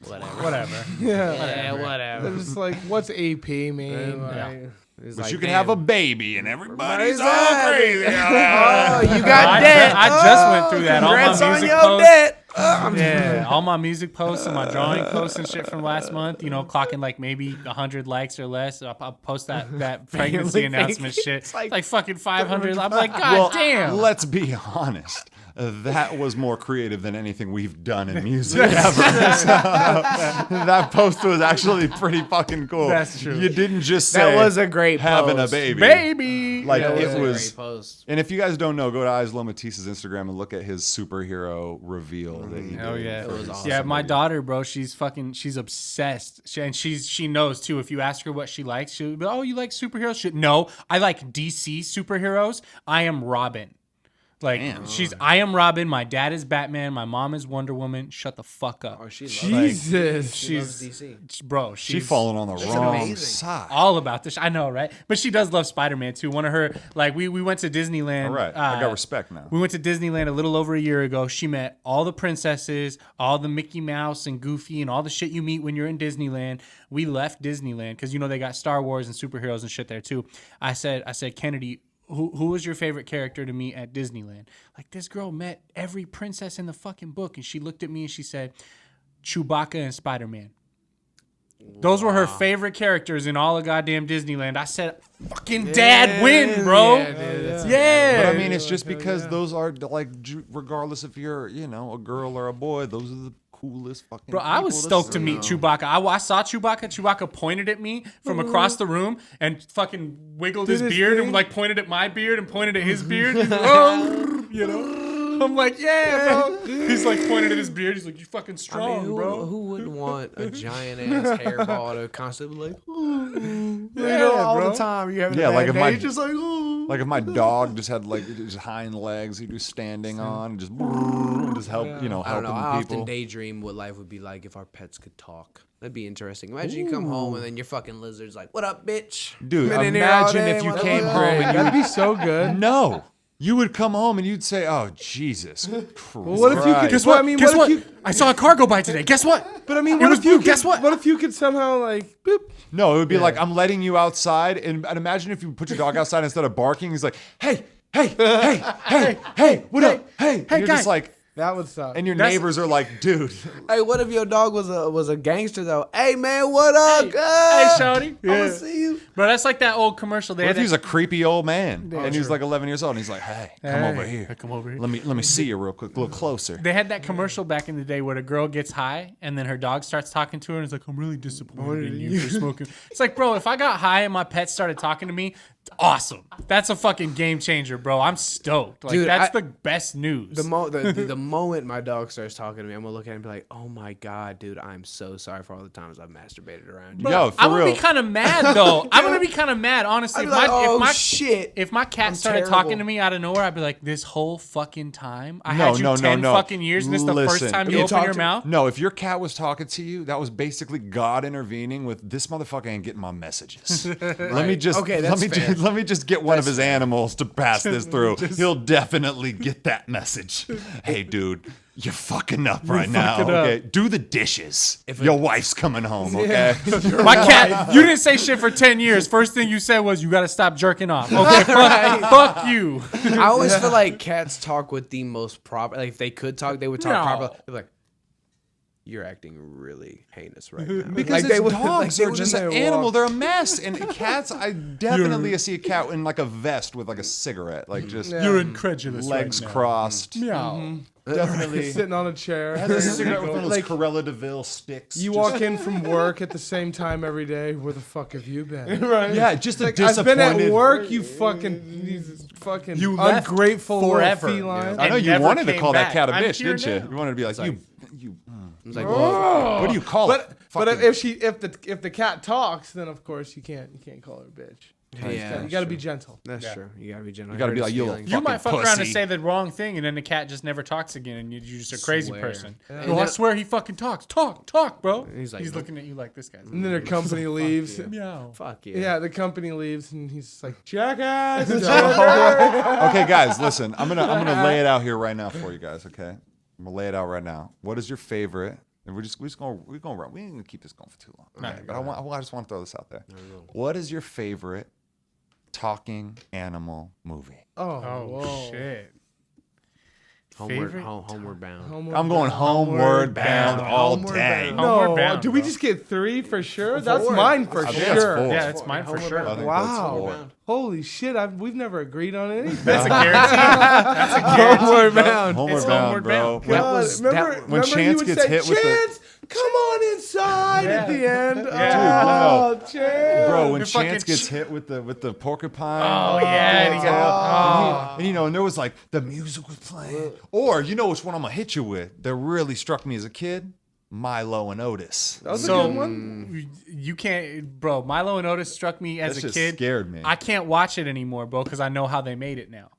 like, whatever. Yeah. Whatever. It's like, what's AP, man? But like, you can have a baby and everybody's all crazy. Oh, you got debt. I just went through that. Congrats All my on music your posts. debt. All my music posts and my drawing posts and shit from last month, clocking like maybe 100 likes or less. I'll post that pregnancy announcement shit. It's like fucking 500. I'm like, God damn. Let's be honest. That was more creative than anything we've done in music ever. That post was actually pretty fucking cool. That's true. You didn't just say That was a great having post. a baby. Baby. Like That it a was. great post. And if you guys don't know, go to Islo Matisse's Instagram and look at his superhero reveal that he did. Oh yeah, It was awesome. yeah. My daughter, bro, she's obsessed. She knows too. If you ask her what she likes, she'll be, oh, you like superheroes? No, I like DC superheroes. I am Robin. Like I am Robin. My dad is Batman. My mom is Wonder Woman. Shut the fuck up. Oh, she loves Jesus. she loves DC. Bro, She's falling on the wrong amazing. side. all about this. I know, right? But she does love Spider-Man too. One of her, like, we went to Disneyland. All right, I got respect now. We went to Disneyland a little over a year ago. She met all the princesses, all the Mickey Mouse and Goofy and all the shit you meet when you're in Disneyland. We left Disneyland because they got Star Wars and superheroes and shit there too. I said, Kennedy, who was your favorite character to meet at Disneyland? Like, this girl met every princess in the fucking book, and she looked at me and she said, Chewbacca and Spider-Man. Those were her favorite characters in all of goddamn Disneyland. I said, fucking dad win, bro. Yeah. But I mean, it's just because those are like, regardless if you're, a girl or a boy, those are the coolest fucking Bro, I was people stoked to see. meet Chewbacca. I saw Chewbacca. Chewbacca pointed at me from across the room and fucking wiggled his beard and like pointed at my beard and pointed at his beard. He's like, oh, I'm like, yeah, bro. He's like pointed at his beard. He's like, you fucking strong, bro. Who wouldn't want a giant ass hairball to constantly like, all bro. the time. You having Yeah, a bad like if day, my- you're just like, oh. Like if my dog just had like just hind legs, he'd be standing on and just help, I don't know. helping I people. often daydream what life would be like if our pets could talk. That'd be interesting. Imagine you come home and then your fucking lizard's like, "What up, bitch?" Dude, Been in here all imagine day, if you motherfucker. came home and That'd be so good. no. You would come home and you'd say, "Oh, Jesus Christ." Well, what if you could? Guess what? I mean, Guess what? what? If you, I saw a car go by today. Guess what? but I mean, It what was if you blue. could, Guess what? What if you could somehow like, boop? No, it would be like, I'm letting you outside, and imagine if you put your dog outside instead of barking, he's like, "Hey, hey, hey, hey, hey, what up? Hey." And you're guy. just like, That would suck. and your neighbors are like, "Dude." Hey, what if your dog was a gangster though? Hey man, what up? Hey, shawty. I'ma see you. Bro, that's like that old commercial. They What had if he was that- a creepy old man and he was like 11 years old and he's like, "Hey, come over Hey, here. come over here." Let me see you real quick, a little closer." They had that commercial back in the day where the girl gets high and then her dog starts talking to her and is like, "I'm really disappointed in you for smoking." It's like, bro, if I got high and my pet started talking to me, awesome. That's a fucking game changer, bro. I'm stoked. Like, Dude, that's the best news. The moment my dog starts talking to me, I'm gonna look at him and be like, "Oh my god, dude, I'm so sorry for all the times I've masturbated around you." Yo, for I'm gonna real. be kind of mad though. I'm gonna be kind of mad, honestly. I'd be like, "Oh, shit. If my cat I'm started terrible." talking to me out of nowhere, I'd be like, "This whole fucking time, I No, had you no, 10 no. fucking years, and this is the Listen, first time if you you open your mouth." No, if your cat was talking to you, that was basically God intervening with, "This motherfucker ain't getting my messages. Let me just Okay, that's fair. let me just get one of his animals to pass this through. He'll definitely get that message. Hey, dude, you're fucking up right now. fucking up. Okay, do the dishes. Your wife's coming home. Okay." My cat, you didn't say shit for 10 years. First thing you said was, "You got to stop jerking off." Okay, fuck you. I always feel like cats talk with the most proper. Like if they could talk, they would talk No. properly. They're like, "You're acting really heinous right now." Because Like they it's would- dogs, like they they're would just then an they animal. walk. They're a mess. And cats, I definitely see a cat in like a vest with like a cigarette, like just You're incredulous. legs right now. crossed. Meow. Definitely. Sitting on a chair. Has a cigarette with one of those Like, Corella DeVille sticks. you Just- walk in from work at the same time every day. Where the fuck have you been? right? Yeah, just a Like, I've been disappointed. at work. You fucking You left ungrateful little forever. feline. I know and you never wanted to came call that back. cat a I'm bitch, here didn't you? now. You wanted to be like, you. I was like, "Well, What do you call it? But Fucking- if the cat talks, then of course you can't call her a bitch. yeah, You got to be gentle. that's true. You gotta be gentle. You gotta be like, "You little You might fuck fucking around and pussy." say the wrong thing, and then the cat just never talks again, and you're just a crazy Swear. person. Yeah. No, I swear he fucking talks. Talk, bro. He's like, He's "Nope." looking at you like this guy. And then her company leaves. Meow. Fuck you. Yeah, the company leaves, and he's like, "Jackass!" Okay, guys, listen. I'm gonna lay it out here right now for you guys. Okay, I'm gonna lay it out right now. What is your favorite? And we're just gonna run. We ain't gonna keep this going for too long. Okay? But I just want to throw this out there. What is your favorite talking animal movie? Oh whoa. shit. Homeward, Favorite? homeward bound. I'm going Homeward Bound all Homeward day. Bound. Homeward No, Bound, did we bro. just get 3 for sure? That's mine for I think that's sure. 4. Yeah, it's mine for sure. I think Wow. that's 4. Holy shit, we've never agreed on anything. That's a guarantee. That's a guarantee. Homeward bro. Bound. Homeward It's Bound, Homeward bro. Bound. God, remember when you Chance would gets say, hit with the- Chance, come on inside at the end. Yeah. Oh, Chance. Bro, when You're fucking Chance gets hit with the porcupine. Oh, yeah. And he got, And and there was like the music was playing. Or you know which one I'm gonna hit you with that really struck me as a kid? Milo and Otis. That was a So good one. you can't, bro. Milo and Otis struck me as That a shit kid. scared me. I can't watch it anymore, bro, because I know how they made it now.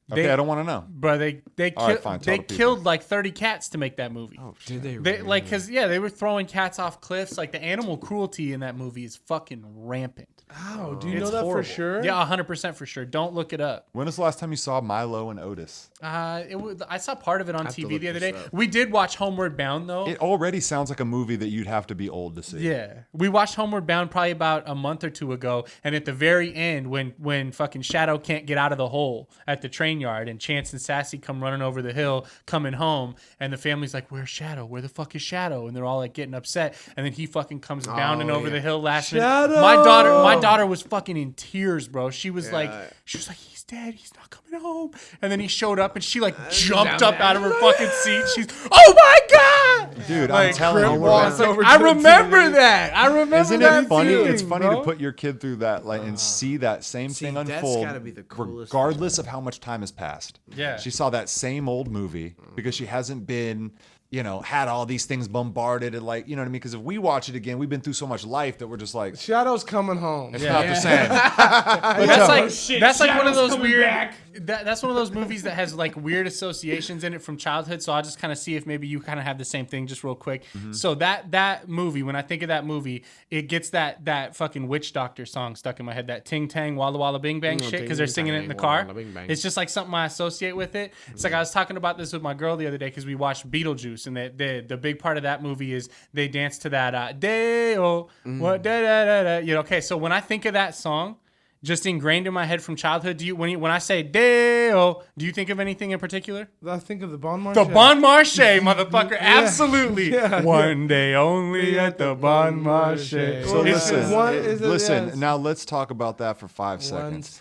Okay, I don't want to know. Bro, they All right, fine, tell they the people. killed like 30 cats to make that movie. Oh, did they? They like because they were throwing cats off cliffs. Like the animal cruelty in that movie is fucking rampant. Wow, do you It's know that horrible. for sure? Yeah, 100% for sure. Don't look it up. When was the last time you saw Milo and Otis? I saw part of it on have to TV look the other this day. up. We did watch Homeward Bound though. It already sounds like a movie that you'd have to be old to see. Yeah, we watched Homeward Bound probably about a month or 2 ago, and at the very end, when fucking Shadow can't get out of the hole at the train yard, and Chance and Sassy come running over the hill, coming home, and the family's like, "Where's Shadow? Where the fuck is Shadow?" And they're all like getting upset, and then he fucking comes bounding over the hill last minute. Shadow! My daughter was fucking in tears, bro. She was like, "He's dead. He's not coming home." And then he showed up, and she like jumped up out of her fucking seat. She's, "Oh my god!" Dude, Like, I'm telling you, walks bro. over I to the remember TV. that. I remember Isn't that it funny? feeling, It's funny bro. to put your kid through that, like, and see that same thing that's unfold, gotta be the coolest regardless of how much time has passed. Yeah. She saw that same old movie because she hasn't been had all these things bombarded and like, you know what I mean? Because if we watch it again, we've been through so much life that we're just like, Shadow's coming home. it's not the same. But that's like one of those weird. That's one of those movies that has like weird associations in it from childhood. So I'll just kind of see if maybe you kind of have the same thing, just real quick. So that movie, when I think of that movie, it gets that fucking Witch Doctor song stuck in my head. That Ting Tang Walla Walla Bing Bang shit because they're singing it in the car. It's just like something I associate with it. It's like I was talking about this with my girl the other day because we watched Beetlejuice, and the big part of that movie is they dance to that Day-O, what da da da da. Okay, so when I think of that song, just ingrained in my head from childhood, when I say Day-O, do you think of anything in particular? I think of the Bon Marché. The Bon Marché, motherfucker. Absolutely. One day only at the Bon Marché. So listen, now let's talk about that for 5 seconds.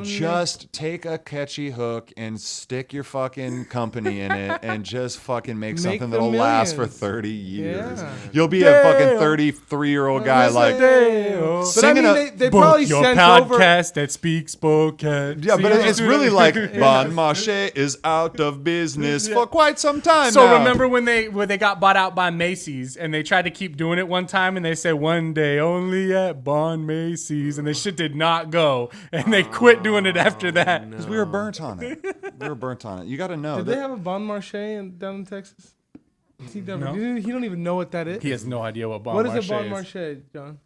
Just take a catchy hook and stick your fucking company in it and just fucking make something that'll last for 30 years. Yeah. You'll be a fucking 33-year-old guy like singing. But I mean, they probably sent over that Speak Spokane. Yeah, but it's really like Bon Marché is out of business for quite some time So now. remember when they got bought out by Macy's and they tried to keep doing it one time and they said one day only at Bon Macy's and the shit did not go and they quit doing it after that. Because we were burnt on it. You got to know. Did they have a Bon Marché down in Texas? He don't even know what that is. He has no idea what Bon Marché is. What is a Bon Marché, John?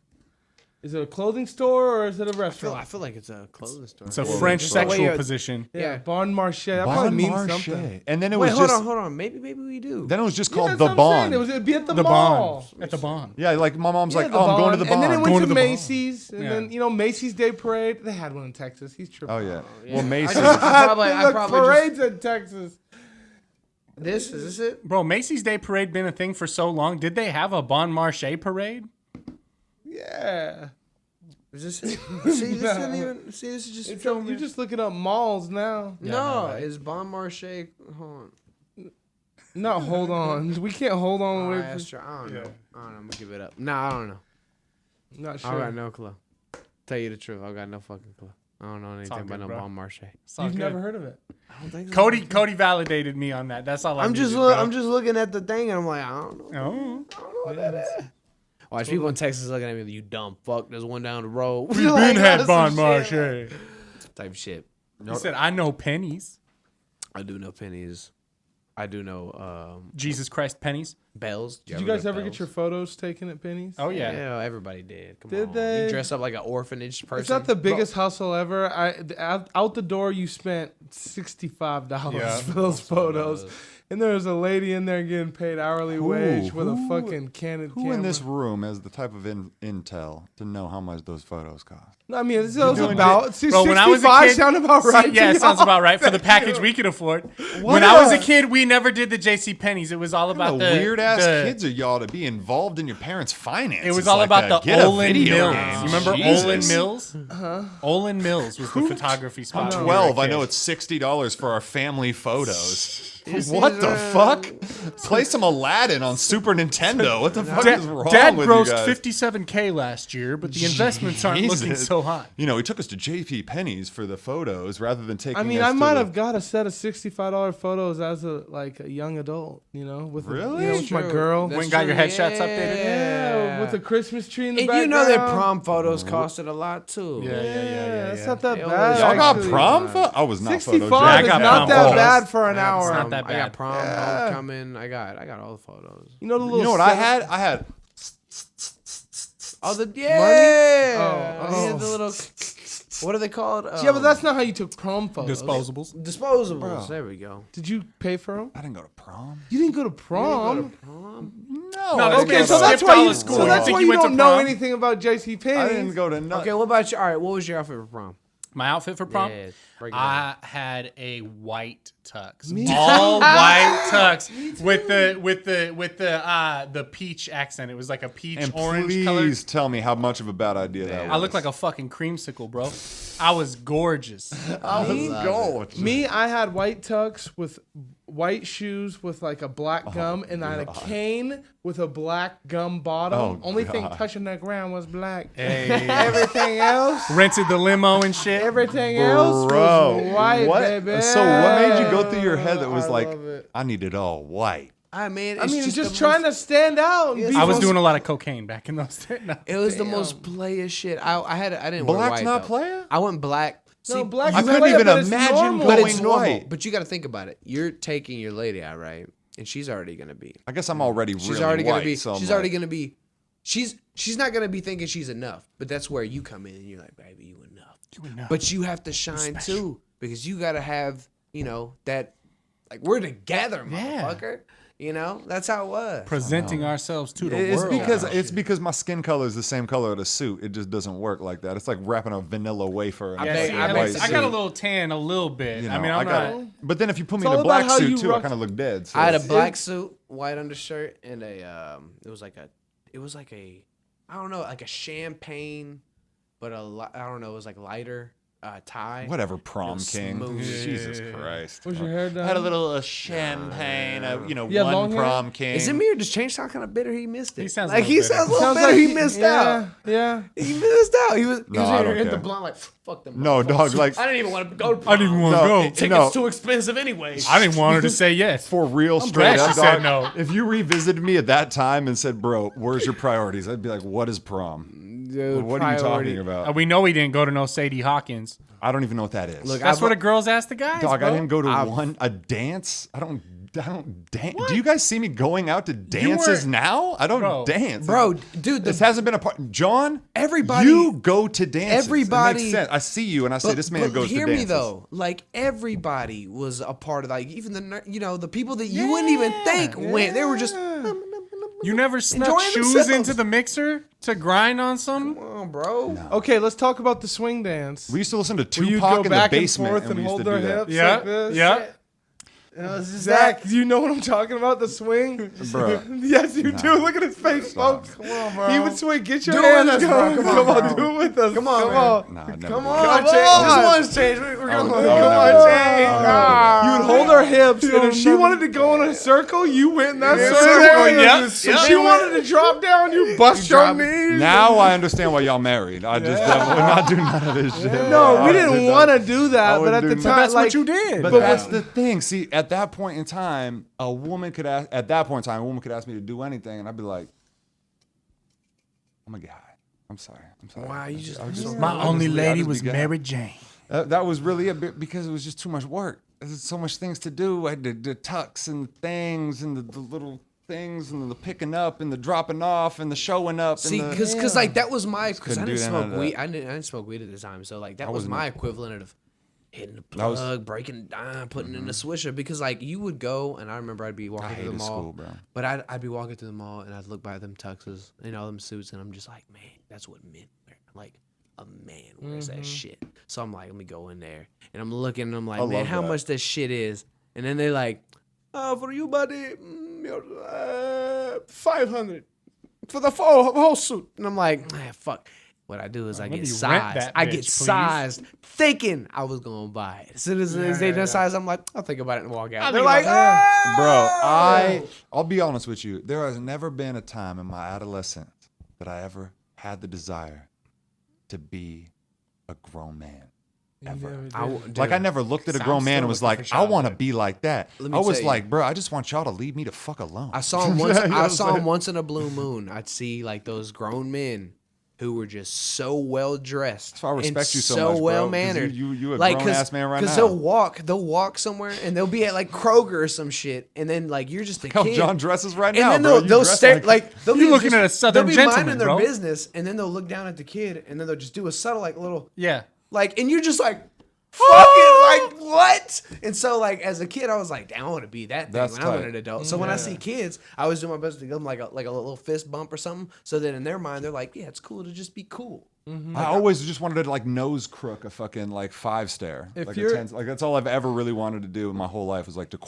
Is it a clothing store or is it a restaurant? I feel like it's a clothing store. It's a French sexual position. Yeah, Bon Marché. That probably means something. And then it was hold on. Maybe we do. Then it was just called the Bon. It'd be at the mall. At the Bon. Yeah, like my mom's like, I'm going to the Bon. And then it went to Macy's. And then, Macy's Day Parade. They had one in Texas. He's tripping. Oh, yeah. Well, Macy's. I probably parades in Texas. Is this it? Bro, Macy's Day Parade been a thing for so long. Did they have a Bon Marché parade? Yeah. Is this it? See, this isn't even. See, this is just. You're just looking up malls now. No, it's Bon Marché. Hold on. No, hold on. We can't hold on. I don't know. I'm gonna give it up. I don't know. Not sure. I got no clue. Tell you the truth, I got no fucking clue. I don't know anything about no Bon Marché. You've never heard of it? I don't think so. Cody validated me on that. That's all I'm just looking at the thing and I'm like, I don't know. Oh. I don't know what that is. Watch people in Texas looking at me like, you dumb fuck. There's one down the road. We've been had Bon Marché. Type shit. He said, I know pennies. I do know pennies. I do know Jesus Christ pennies. Bells. Did you guys ever get your photos taken at Penny's? Oh yeah. Yeah, everybody did. Come did on. they? You dress up like an orphanage person. It's not the biggest hustle ever. Out the door, you spent $65 for those photos. And there was a lady in there getting paid hourly wage with a fucking candid camera. Who in this room has the type of intel to know how much those photos cost? I mean, it was about... Bro, when I was a kid, sound about right. Yeah, it sounds about right for the package we could afford. When I was a kid, we never did the J.C. Penney's. It was all about the weird-ass kids are y'all to be involved in your parents' finances. It was all about the Olin Mills. You remember Jesus. Olin Mills? Olin Mills was the photography spot. I'm 12. I know it's $60 for our family photos. What the fuck? Play some Aladdin on Super Nintendo. What the fuck is wrong Dad with you grossed guys? $57K last year, but the investments aren't looking so hot. He took us to J.P. Penney's for the photos rather than taking. I mean, us I might have got a set of $65 photos as a young adult. With with my girl. When got your headshots updated? Yeah, with the Christmas tree in the and background. You know that prom photos costed a lot too. Yeah. It's not that bad. Y'all got prom photos? I was not 65 photogenic. is not that bad for an hour. It's not that bad. I got prom, homecoming. I got all the photos. You know what I had? I had. Oh, the money? Yeah, the little. What are they called? Yeah, but that's not how you took prom photos. Disposables. Bro. There we go. Did you pay for them? I didn't go to prom. You didn't go to prom? No. Okay, so that's why you don't know anything about J.C. Penney. I didn't go to nothing. Okay, what about you? All right, what was your outfit for prom? My outfit for prom? Yeah, I had a white tux, all white tux with the peach accent. It was like a peach orange color. Please tell me how much of a bad idea that was. I look like a fucking creamsicle, bro. I was gorgeous. I had white tux with white shoes with like a black gum, and I had a cane with a black gum bottom. Only thing touching the ground was black. Hey. Everything else, rented the limo and shit. Everything else was white, baby. So what made you go through your head that was like, I need it all white? I mean, it's just trying to stand out. And be I was doing a lot of cocaine back in those days. No. It was the most playa shit. I didn't wear Black's white. not though. playa? I went black. No, black. I couldn't even imagine But going it's normal. white. But you got to think about it. You're taking your lady out, right? And she's already gonna be. I guess I'm already really She's already white. gonna be. So She's already gonna be. She's not gonna be thinking she's enough. But that's where you come in and you're like, baby, you enough. You enough. But you have to shine too because you gotta have that. Like we're together, motherfucker. That's how it was. Presenting ourselves to the world. It's because my skin color is the same color of the suit. It just doesn't work like that. It's like wrapping a vanilla wafer. I got a little tan, a little bit. I mean, I'm not. But then if you put me It's in a all about black how suit you too, I rock- kind of look dead. So I had a black suit, white undershirt, and I don't know, like a champagne, but I don't know, it was like lighter tie. whatever, prom was king. smooth. Jesus Christ. Was your hair done? I had a little champagne, Yeah, long one hair? prom king. Is it me or does Change sound kind of bitter? He missed it. He sounds like a he little sounds a bitter. little bitter. He missed out. Yeah. He missed out. He was No, I here don't hit the care. blunt like fuck them. No, motherfuckers. dog, like- I didn't even want to go to prom. I didn't want to go. Tickets too expensive anyway. I didn't want her to say yes. For real, straight glad up, she said dog, no. If you revisited me at that time and said, bro, where's your priorities? I'd be like, what is prom? Dude, What are you talking about? We know he didn't go to no Sadie Hawkins. I don't even know what that is. Look, That's what the girls ask the guys. dog, bro. I didn't go to a dance. I don't dance. Do you guys see me going out to dances now? I don't Bro. dance. Bro, dude, This hasn't been a part. John, Everybody- you go to dances. everybody- It makes sense. I see you and I say, this man goes to hear dances. me though, like everybody was a part of like even the people that you wouldn't even think went. They were just You never snuck Enjoying shoes themselves. into the mixer to grind on some? come on, bro. Okay, let's talk about the swing dance. We used to listen to Where you'd Tupac go in the back and basement forth and and we used hold to their do that. hips Yeah, like this. yeah. Zach, do you know what I'm talking about? The swing? Bro. Yes, you do. Look at his face, folks. Come on, bro. He would swing. Get your Do it with hands us, bro. going. Come Come on, on, bro. do it with us. Come on, Come man. on. Nah, never Come did on, that. Change. This one's changed. We're I would going. never- Come I on, would Change. never- You would hold her hips, and if she wanted to go in a circle, you went in that circle. Yep, If yep. she wanted to drop down, you bust your knees. Now I understand why y'all married. I just would not do none of this shit. No, bro. we I didn't did want not- to do that, but at the wouldn't do time, That's like what you did. But that's the thing. See, at that point in time, a woman could ask me to do anything, and I'd be like, I'm a guy. I'm sorry. Wow, you just My only lady was Mary. Mary Jane. That was really a bit because it was just too much work. There's so much things to do. I had the tucks and things and the little things and the picking up and the dropping off and the showing up. See, and because like that was my because I Couldn't do didn't none smoke of weed. that. I didn't smoke weed at the time, so like that was wasn't my either. equivalent of hitting the That was- plug, breaking down, putting in the swisher. Because like you would go, and I remember I'd be walking I through the hated mall, school, bro. but I'd be walking through the mall and I'd look by them tuxes and all them suits, and I'm just like, man, that's what men wear. Like a man wears that shit. So I'm like, let me go in there, and I'm looking, and I'm like, I man, love how that. much this shit is? And then they're like, for you, buddy, 500 for the whole suit. And I'm like, fuck. What I do is I let get me rent sized. that I bitch, get please. sized, thinking I was gonna buy it. As soon as they done size, I'm like, I'll think about it and walk out. I'll They're think like, about oh! Bro, I'll be honest with you. There has never been a time in my adolescence that I ever had the desire to be a grown man. Ever. Like I never looked at a grown man and was like, I want to be like that. Let me I was tell you. like, bro, I just want y'all to leave me the fuck alone. I saw him once. You know I what saw I'm him once in a blue moon. I'd see like those grown men who were just so well dressed. That's why I respect and you so much, bro, 'cause well mannered. you a grown-ass man right Because now. they'll walk somewhere and they'll be at like Kroger or some shit, and then like you're just a How kid. John dresses right and now, then bro. You they'll dress stare like- they'll You be looking at a Southern they'll be gentleman, minding their bro. business, and then they'll look down at the kid, and then they'll just do a subtle like little Yeah. like, and you're just like, fucking like what? And so like as a kid, I was like, damn, I want to be that thing That's when I'm tight. an adult. So when I see kids, I always do my best to give them like a little fist bump or something. So that in their mind, they're like, yeah, it's cool to just be cool. I always just wanted to like nose crook a fucking like 5-stare. If Like, you're- like that's all I've ever really wanted to do in my whole life was like to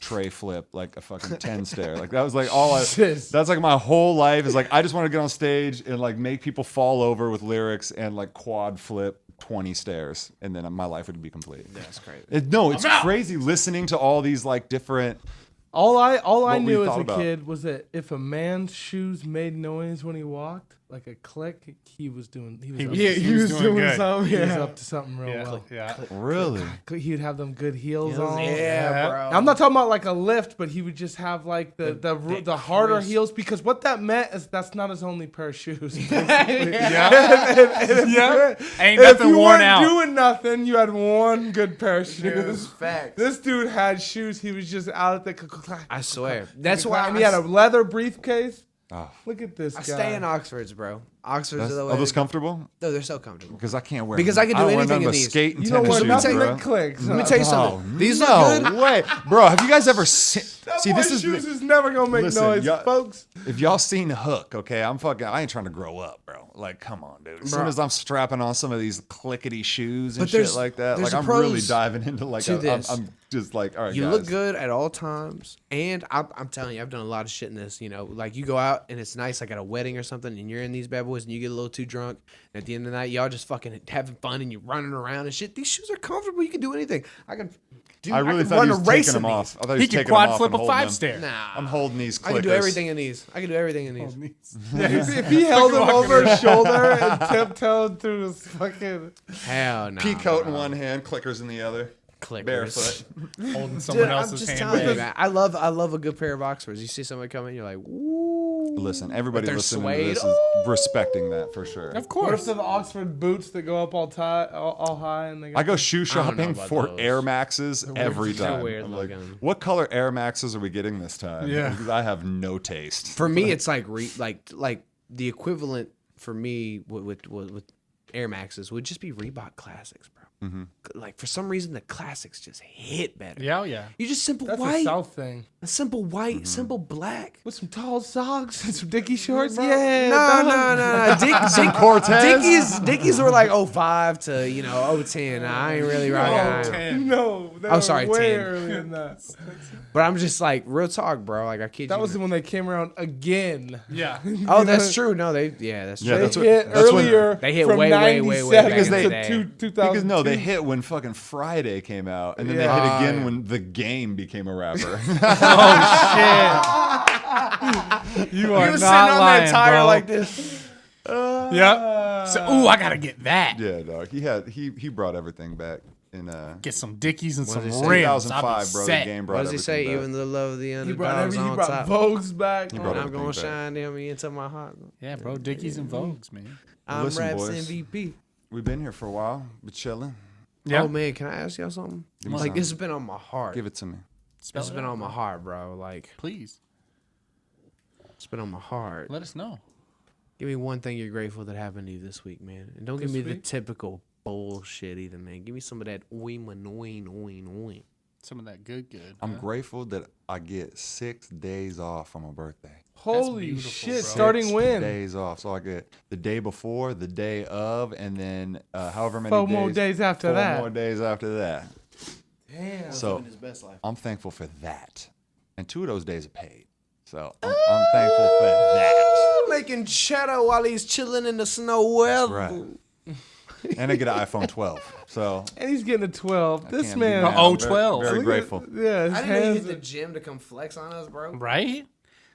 tray flip like a fucking 10-stare. Like that was like all I. That's like my whole life is like I just want to get on stage and like make people fall over with lyrics and like quad flip 20 stairs, and then my life would be complete. That's crazy. It's crazy listening to all these like different All I What we knew as thought a about. kid was that if a man's shoes made noise when he walked, like a click, he was doing He up was- to- he was doing good. something. He was Yeah. up to something real Yeah, well. yeah. Really? He'd have them good heels on. Yeah, bro. I'm not talking about like a lift, but he would just have like the harder crisp- heels because what that meant is that's not his only pair of shoes. Yeah. Ain't If nothing you worn weren't out. doing nothing, you had one good pair of shoes. Facts. This dude had shoes. He was just out at the. I swear. That's why And he had a leather briefcase. Oh. Look at this I guy. stay in Oxfords, bro. Oxfords That's, are the way. are those comfortable? No, they're so comfortable. Because I can't wear Because I can do don't wear anything nothing in but these. skate and You don't tennis wear shoes, nothing bro. that clicks. Let me tell you something. Oh, These no look good. way, bro. Have you guys ever seen? That See, boy this is shoes is never gonna make Listen, noise, y'all- folks. if y'all seen Hook, okay, I ain't trying to grow up, bro. Like, come on, dude. As soon as I'm strapping on some of these clickety shoes and But shit there's- like that, there's like a I'm really pros diving into like to this. I'm just like, all right, You guys. look good at all times, and I'm telling you, I've done a lot of shit in this. You know, like you go out and it's nice, like at a wedding or something, and you're in these bad boys, and you get a little too drunk, and at the end of the night, y'all just fucking having fun, and you're running around and shit. These shoes are comfortable. You can do anything. I can really can thought run he a was race taking in them these. off. I thought he He was can taking quad them off flip and a holding them. 5-stair. Nah, I'm holding these clickers. I can do everything in these. I can do everything in these. If he held him over his shoulder and tiptoed through his fucking. Hell no. Peacoat in one hand, clickers in the other. Clickers. Barefoot. Holding someone Dude, I'm else's just hand. telling you, back. man. I love a good pair of Oxfords. You see somebody come in, you're like, woo. Listen, everybody they're listening suede. to this is respecting that for sure. Of What if course. the Oxford boots that go up all high and they got I go shoe don't know shopping about for those. Air Maxes every They're time. weird I'm like, looking. what color Air Maxes are we getting this time? Yeah. Because I have no taste. For me, it's like like the equivalent for me with Air Maxes would just be Reebok Classics, bro. Like for some reason, the Classics just hit better. Yeah, oh, yeah. You just simple That's a white, South thing. a simple white, simple black. With some tall socks and some Dickie shorts. No, Yeah. no. Cortez? Dickies were like 05 to 010. I ain't really rocking. 10. No, they Oh, were sorry, way 10. earlier than that. But I'm just like real talk, bro. Like I kid That you. was when they came around again. Yeah. Oh, that's true. No, that's true. Yeah, They that's what- hit that's when- earlier. They hit from way, way, way, way 97 back in to the day. 2002. Because no, they hit when fucking Friday came out, and then they hit Yeah. again when The Game became a rapper. You are He was not sitting on lying, that tire bro. like this. Yep. So, ooh, I gotta get that. yeah, dog. He brought everything back in Get some Dickies and some does rims. he say? I'll be 2005, bro. The set. Game brought What does he say? everything back. Even the love of the He underdogs brought on top. Vogue's back. brought And I'm everything gonna back. shine them into my heart. Yeah, bro. Dickies and Vogues, man. I'm Listen, Raps boys. MVP. We've been here for a while, but chilling. Yeah. Oh man, can I ask y'all something? me Like something. this has been on my heart. Give it to me. This has been on my heart, bro. Like Please it's been on my heart. let us know. Give me one thing you're grateful that happened to you this week, man. And don't give This me the week? typical bullshit either, man. Give me some of that oin. Some of that good. I'm grateful that I get 6 days off on my birthday. Holy beautiful, shit! bro. Starting 6 when? days off. So I get the day before, the day of, and then however many 4 days. more days after 4 that. more days after that. Damn. So His best life. I'm thankful for that. And 2 of those days are paid. So I'm thankful for that. Making cheddar while he's chilling in the snow weather. Right. And I get an iPhone 12. So And he's getting a 12. This can't man. beat that. Oh, I'm very- 12. Very Look at- grateful. Yeah, his I didn't know you hands. hit the gym to come flex on us, bro. Right?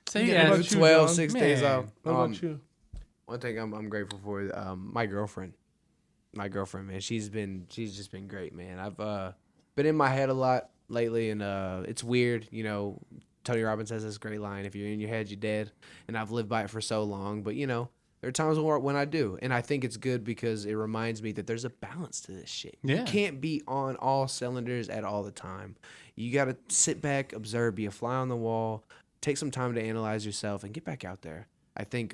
So Yeah, yeah, what Yeah, about you, 12, John? 6 days Man. off. What about you? One thing I'm grateful for, my girlfriend. My girlfriend, man, she's just been great, man. I've been in my head a lot lately, and it's weird, you know. Tony Robbins has this great line: "If you're in your head, you're dead." And I've lived by it for so long, but you know, there are times when I do, and I think it's good because it reminds me that there's a balance to this shit. Yeah. You can't be on all cylinders at all the time. You got to sit back, observe, be a fly on the wall, take some time to analyze yourself, and get back out there. I think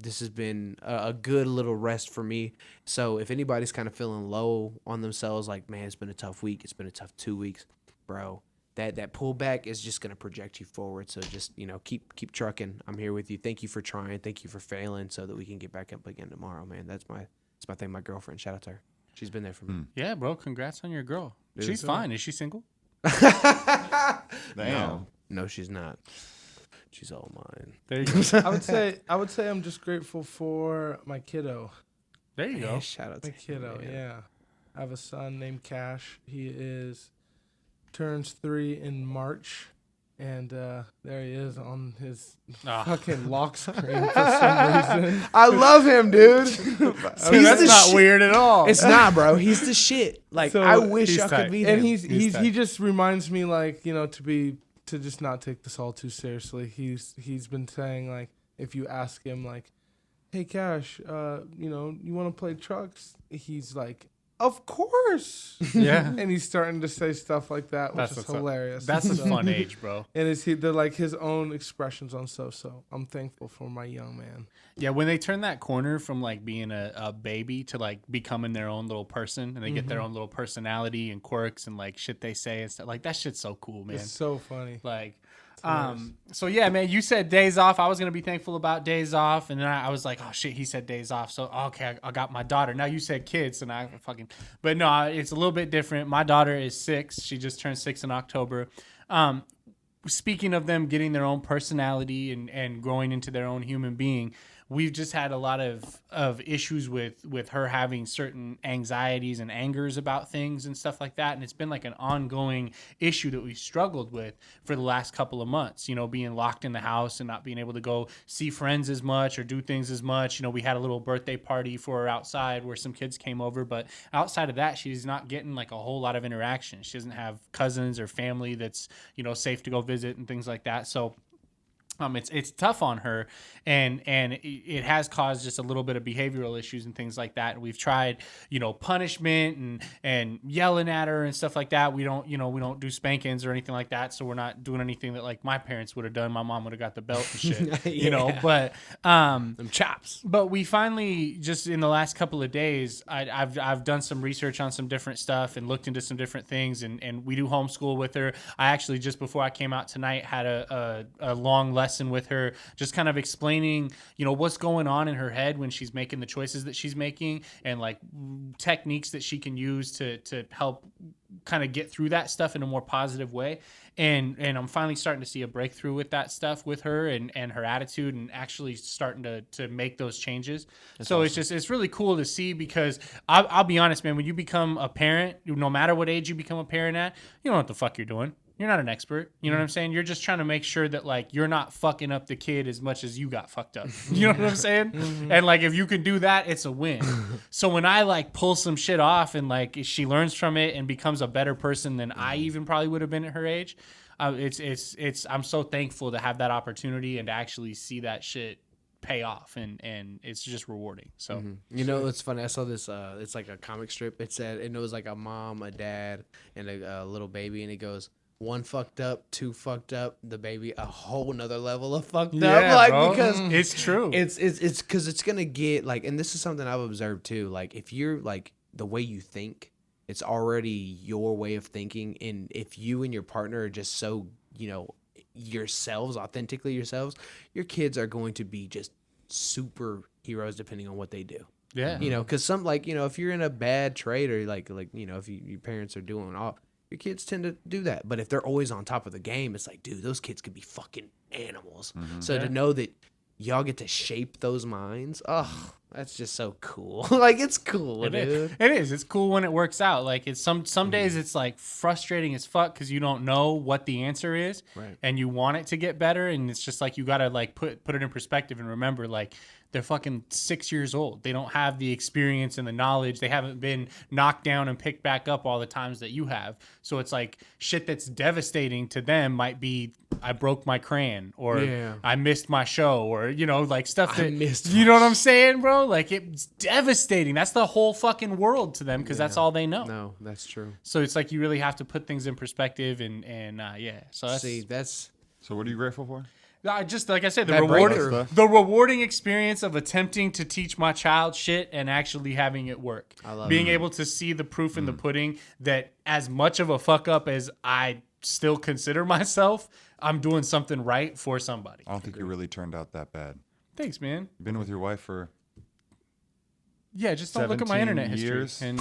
this has been a good little rest for me. So if anybody's kind of feeling low on themselves, like, man, it's been a tough week, it's been a tough 2 weeks, bro, that pullback is just going to project you forward. So just, you know, keep trucking. I'm here with you. Thank you for trying. Thank you for failing so that we can get back up again tomorrow, man. That's my thing. My girlfriend, shout out to her. She's been there for me. yeah, bro. Congrats on your girl. Dude, She's so- fine. Is she single? Damn. No, she's not. She's all mine. There you go. I would say I'm just grateful for my kiddo. There you go. Shout out to My kiddo, man. yeah. I have a son named Cash. He turns 3 in March, And there he is on his fucking lock screen for some reason. I love him, dude. That's not weird at all. It's not, bro. He's the shit. Like, So I wish I tight. could be him. And he tight. just reminds me, like, you know, to just not take this all too seriously. He's been saying, like, if you ask him, like, hey, Cash, you know, you want to play trucks? He's like, of course. Yeah. And he's starting to say stuff like that, which That's is what's up. hilarious. That's a So- fun age, bro. And they're like his own expressions on so. I'm thankful for my young man. Yeah, when they turn that corner from like being a baby to like becoming their own little person, and they get their own little personality and quirks and like shit they say and stuff, like that shit's so cool, man. It's so funny. Like, so yeah, man, you said days off. I was going to be thankful about days off. And then I was like, oh shit, he said days off. So, okay, I got my daughter. Now you said kids and but no, it's a little bit different. My daughter is 6. She just turned 6 in October. Speaking of them getting their own personality and growing into their own human being, we've just had a lot of issues with her having certain anxieties and angers about things and stuff like that. And it's been like an ongoing issue that we struggled with for the last couple of months, you know, being locked in the house and not being able to go see friends as much or do things as much. You know, we had a little birthday party for her outside where some kids came over, but outside of that, she's not getting like a whole lot of interaction. She doesn't have cousins or family that's, you know, safe to go visit and things like that. So it's tough on her, and it has caused just a little bit of behavioral issues and things like that. And we've tried, you know, punishment and yelling at her and stuff like that. We don't do spankings or anything like that. So we're not doing anything that like my parents would have done. My mom would have got the belt and shit, you know. But them chops. But we finally, just in the last couple of days, I've done some research on some different stuff and looked into some different things, and we do homeschool with her. I actually, just before I came out tonight, had a long lesson with her, just kind of explaining, you know, what's going on in her head when she's making the choices that she's making, and like techniques that she can use to help kind of get through that stuff in a more positive way. And I'm finally starting to see a breakthrough with that stuff with her and her attitude, and actually starting to make those changes. So awesome. It's really cool to see, because I'll be honest, man, when you become a parent, no matter what age you become a parent at, you don't know what the fuck you're doing. You're not an expert. You know what I'm saying? You're just trying to make sure that like you're not fucking up the kid as much as you got fucked up. You know what I'm saying? And like if you can do that, it's a win. So when I like pull some shit off and like she learns from it and becomes a better person than I even probably would have been at her age, it's I'm so thankful to have that opportunity and to actually see that shit pay off, and it's just rewarding. So you know, it's funny, I saw this it's like a comic strip. It said, and it was like a mom, a dad, and a little baby, and it goes, 1 fucked up, 2 fucked up, the baby a whole nother level of fucked up, like, bro. because it's true. It's because it's gonna get like, and this is something I've observed too. Like if you're like the way you think, it's already your way of thinking, and if you and your partner are just so, you know, yourselves, authentically yourselves, your kids are going to be just superheroes depending on what they do. Yeah, you know, because some, like, you know, if you're in a bad trade, or like you know, if your parents are doing all, your kids tend to do that. But if they're always on top of the game, it's like, dude, those kids could be fucking animals. So to know that y'all get to shape those minds, oh, that's just so cool. Like, it's cool, dude. It is. It's cool when it works out. Like, it's some days it's like frustrating as fuck because you don't know what the answer is, right? And you want it to get better, and it's just like you gotta like put it in perspective and remember, like, they're fucking 6 years old. They don't have the experience and the knowledge. They haven't been knocked down and picked back up all the times that you have. So it's like shit that's devastating to them might be, I broke my crayon, or I missed my show, or, you know, like stuff that, you know what I'm saying, bro? Like, it's devastating. That's the whole fucking world to them, because that's all they know. No, that's true. So it's like you really have to put things in perspective, and yeah. So that's, So what are you grateful for? Just like I said, That the rewarding experience of attempting to teach my child shit and actually having it work. I love being it. able to see the proof in the pudding that as much of a fuck up as I still consider myself, I'm doing something right for somebody. I don't think you really turned out that bad. Thanks, man. You've been with your wife for Yeah, just don't look at my 17 internet history. years. And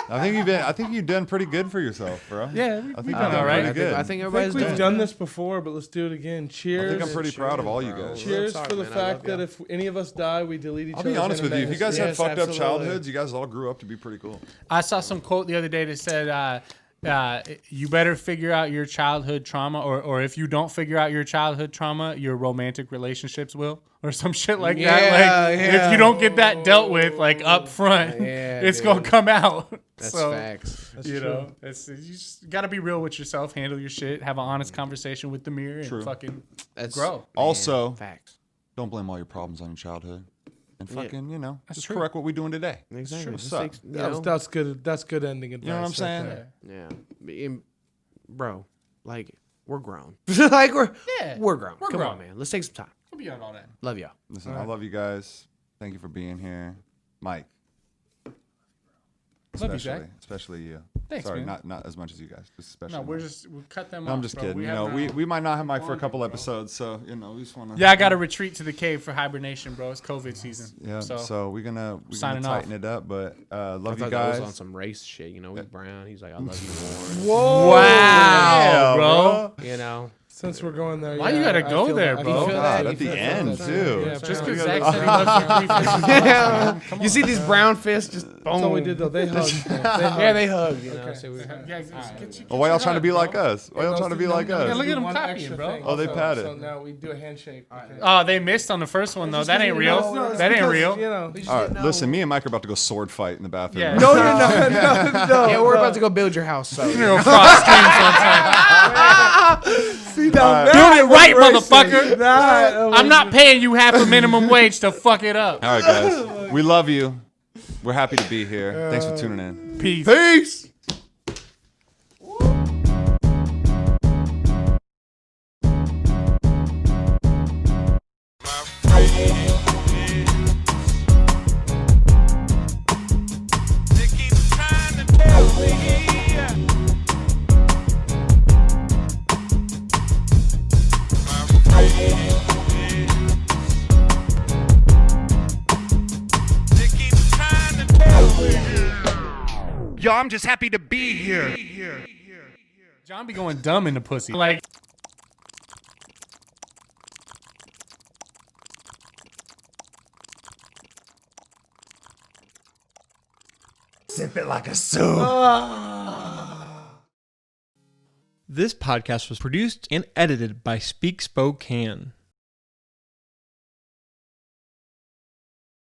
I think you've done pretty good for yourself, bro. yeah, I think we've you've done done all right. pretty good. I think I everybody's think we've doing done this before, but let's do it again. Cheers. I think I'm pretty proud of all you guys. Cheers Real talk, for the man. I fact love that y'all. if any of us die, we delete each I'll other's be honest with you. If you guys had Yes, fucked up absolutely. childhoods, you guys all grew up to be pretty cool. I saw some quote the other day that said, You better figure out your childhood trauma, or if you don't figure out your childhood trauma, your romantic relationships will, or some shit like that. Like if you don't get that dealt with, like up front, it's gonna come out. That's so, facts. That's you true. know, you just gotta be real with yourself, handle your shit, have an honest conversation with the mirror, and fucking grow. Also, Facts. don't blame all your problems on your childhood. And fucking, just true. correct what we're doing today. Exactly. What's up? That's good. That's good ending advice. You know what I'm saying? Right Yeah. Bro, like, we're grown. Like, we're grown. Come grown. on, man. Let's take some time. We'll be on all that. Love y'all. Listen, I love you guys. Thank you for being here. Mike. Love you, Zach. Especially you. Thanks, Sorry, man. not as much as you guys. Just especially. No, Mike. we'll cut them No, off. I'm just bro. kidding. We You have know, now- we might not have Mike for a couple episodes, so we just want to. Yeah, I got to retreat to the cave for hibernation, bro. It's COVID season. Yeah. So we're gonna signing tighten it up, but love you I thought guys. that was on some race shit. You know, he's brown. He's like, I love you more. Whoa! Wow, bro. You know? Since we're going there, Why you gotta I go feel there, that. bro? I feel God, that. at the I feel end that. too. Yeah, Just bro. because Zach said he loves you 3 fishes. You see these brown fists just boom. That's all we did though. They hugged. Yeah, they hug. You know, Okay. so we, Well, why y'all trying to be like us? Why y'all trying to be like Yeah, us? look at them One copying, extra bro. thing Oh, they also. patted. So now we do a handshake. Okay. Oh, they missed on the first one though. That ain't real. No, it's That ain't because, real. You know. All right, listen. Me and Mike are about to go sword fight in the bathroom. Yeah. right No, now. you're not. No. yeah, we're about to go build your house. So You know, cross streams sometime. See now, Build it right, motherfucker. That I'm not paying you half a minimum wage to fuck it up. All right, guys. We love you. We're happy to be here. Thanks for tuning in. Peace. Peace. Yo, I'm just happy to be here. John be going dumb in the pussy. Like, Sip it like a soup. This podcast was produced and edited by Speak Spokane.